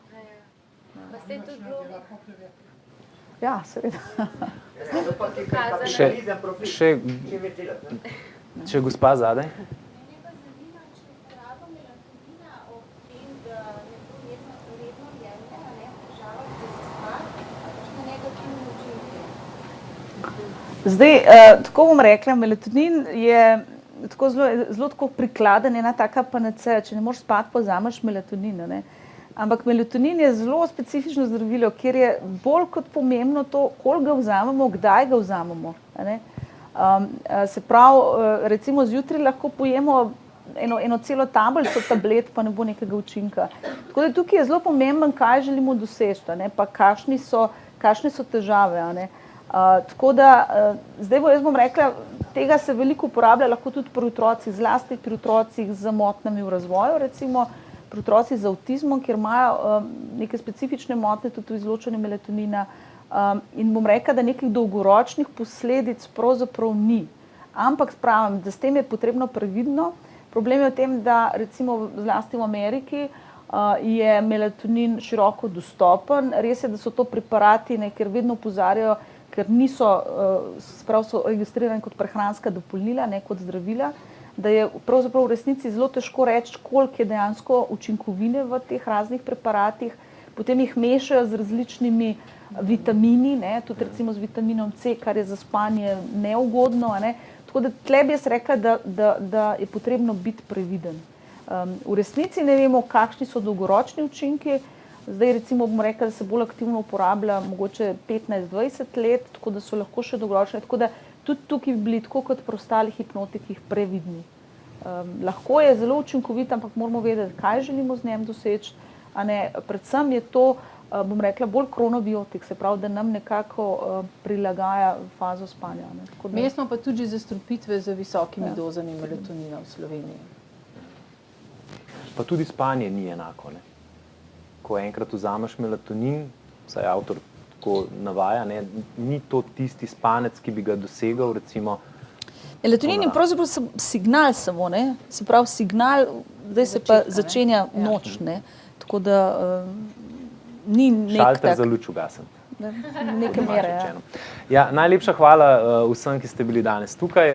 Ja, seveda. Še gospa zadaj. Zdaj, tako bom rekla, melatonin je tako zelo tako prikladen, ena taka panaceja, če ne moreš spati, pa vzameš melatonin, ne. Ampak melatonin je zelo specifično zdravilo, kjer je bolj kot pomembno to, koliko ga vzamemo, kdaj ga vzamemo. Se pravi, recimo zjutraj lahko pojemo eno celo tablico tablet, pa ne bo nekega učinka. Tako da tukaj je zelo pomemben, kaj želimo doseči, pa kakšne so težave. Tako da zdaj jaz bom rekla, tega se veliko uporablja, lahko tudi pri otrocih, zlasti pri otrocih z motnjami v razvoju, recimo pri otrocih z avtizmom, kjer imajo neke specifične motnje, tudi izločanje melatonina. In bom rekla, da nekih dolgoročnih posledic pravzaprav ni. Ampak pravim, da s tem je potrebno previdno. Problem je v tem, da recimo zlasti v Ameriki je melatonin široko dostopen. Res je, da so to preparati, ker vedno opozarjajo, ker niso, so registrirani kot prehranska dopolnila, ne kot zdravila, da je pravzaprav v resnici zelo težko reči, koliko je dejansko učinkovine v teh raznih preparatih. Potem jih mešajo z različnimi vitamini, tudi recimo z vitaminom C, kar je za spanje neugodno. Tako da tle bi jaz rekla, da je potrebno biti previden. V resnici ne vemo, kakšni so dolgoročni učinki. Zdaj recimo bomo rekla, da se bolj aktivno uporablja mogoče 15-20 let, tako da so lahko še dolgoročne. Tako da tudi tukaj bi bili, tako kot pri ostalih hipnotikih, previdni. Lahko je zelo učinkovit, ampak moramo vedeti, kaj želimo z njem doseči. Predvsem je to, bom rekla, bolj kronobiotik, se pravi, da nam nekako prilagaja fazo spanja. Mi smo pa tudi zastrupitve z visokimi dozami melatonina v Sloveniji. Pa tudi spanje ni enako, ne? Ko enkrat vzameš melatonin, saj avtor tako navaja, ni to tisti spanec, ki bi ga dosegal, recimo. Melatonin je pravzaprav signal samo, ne? Se pravi signal, zdaj se pa začenja noč, ne? Tako da ni nek tak... Šalter za luč ugasen. Neke mere, Ja, najlepša hvala vsem, ki ste bili danes tukaj.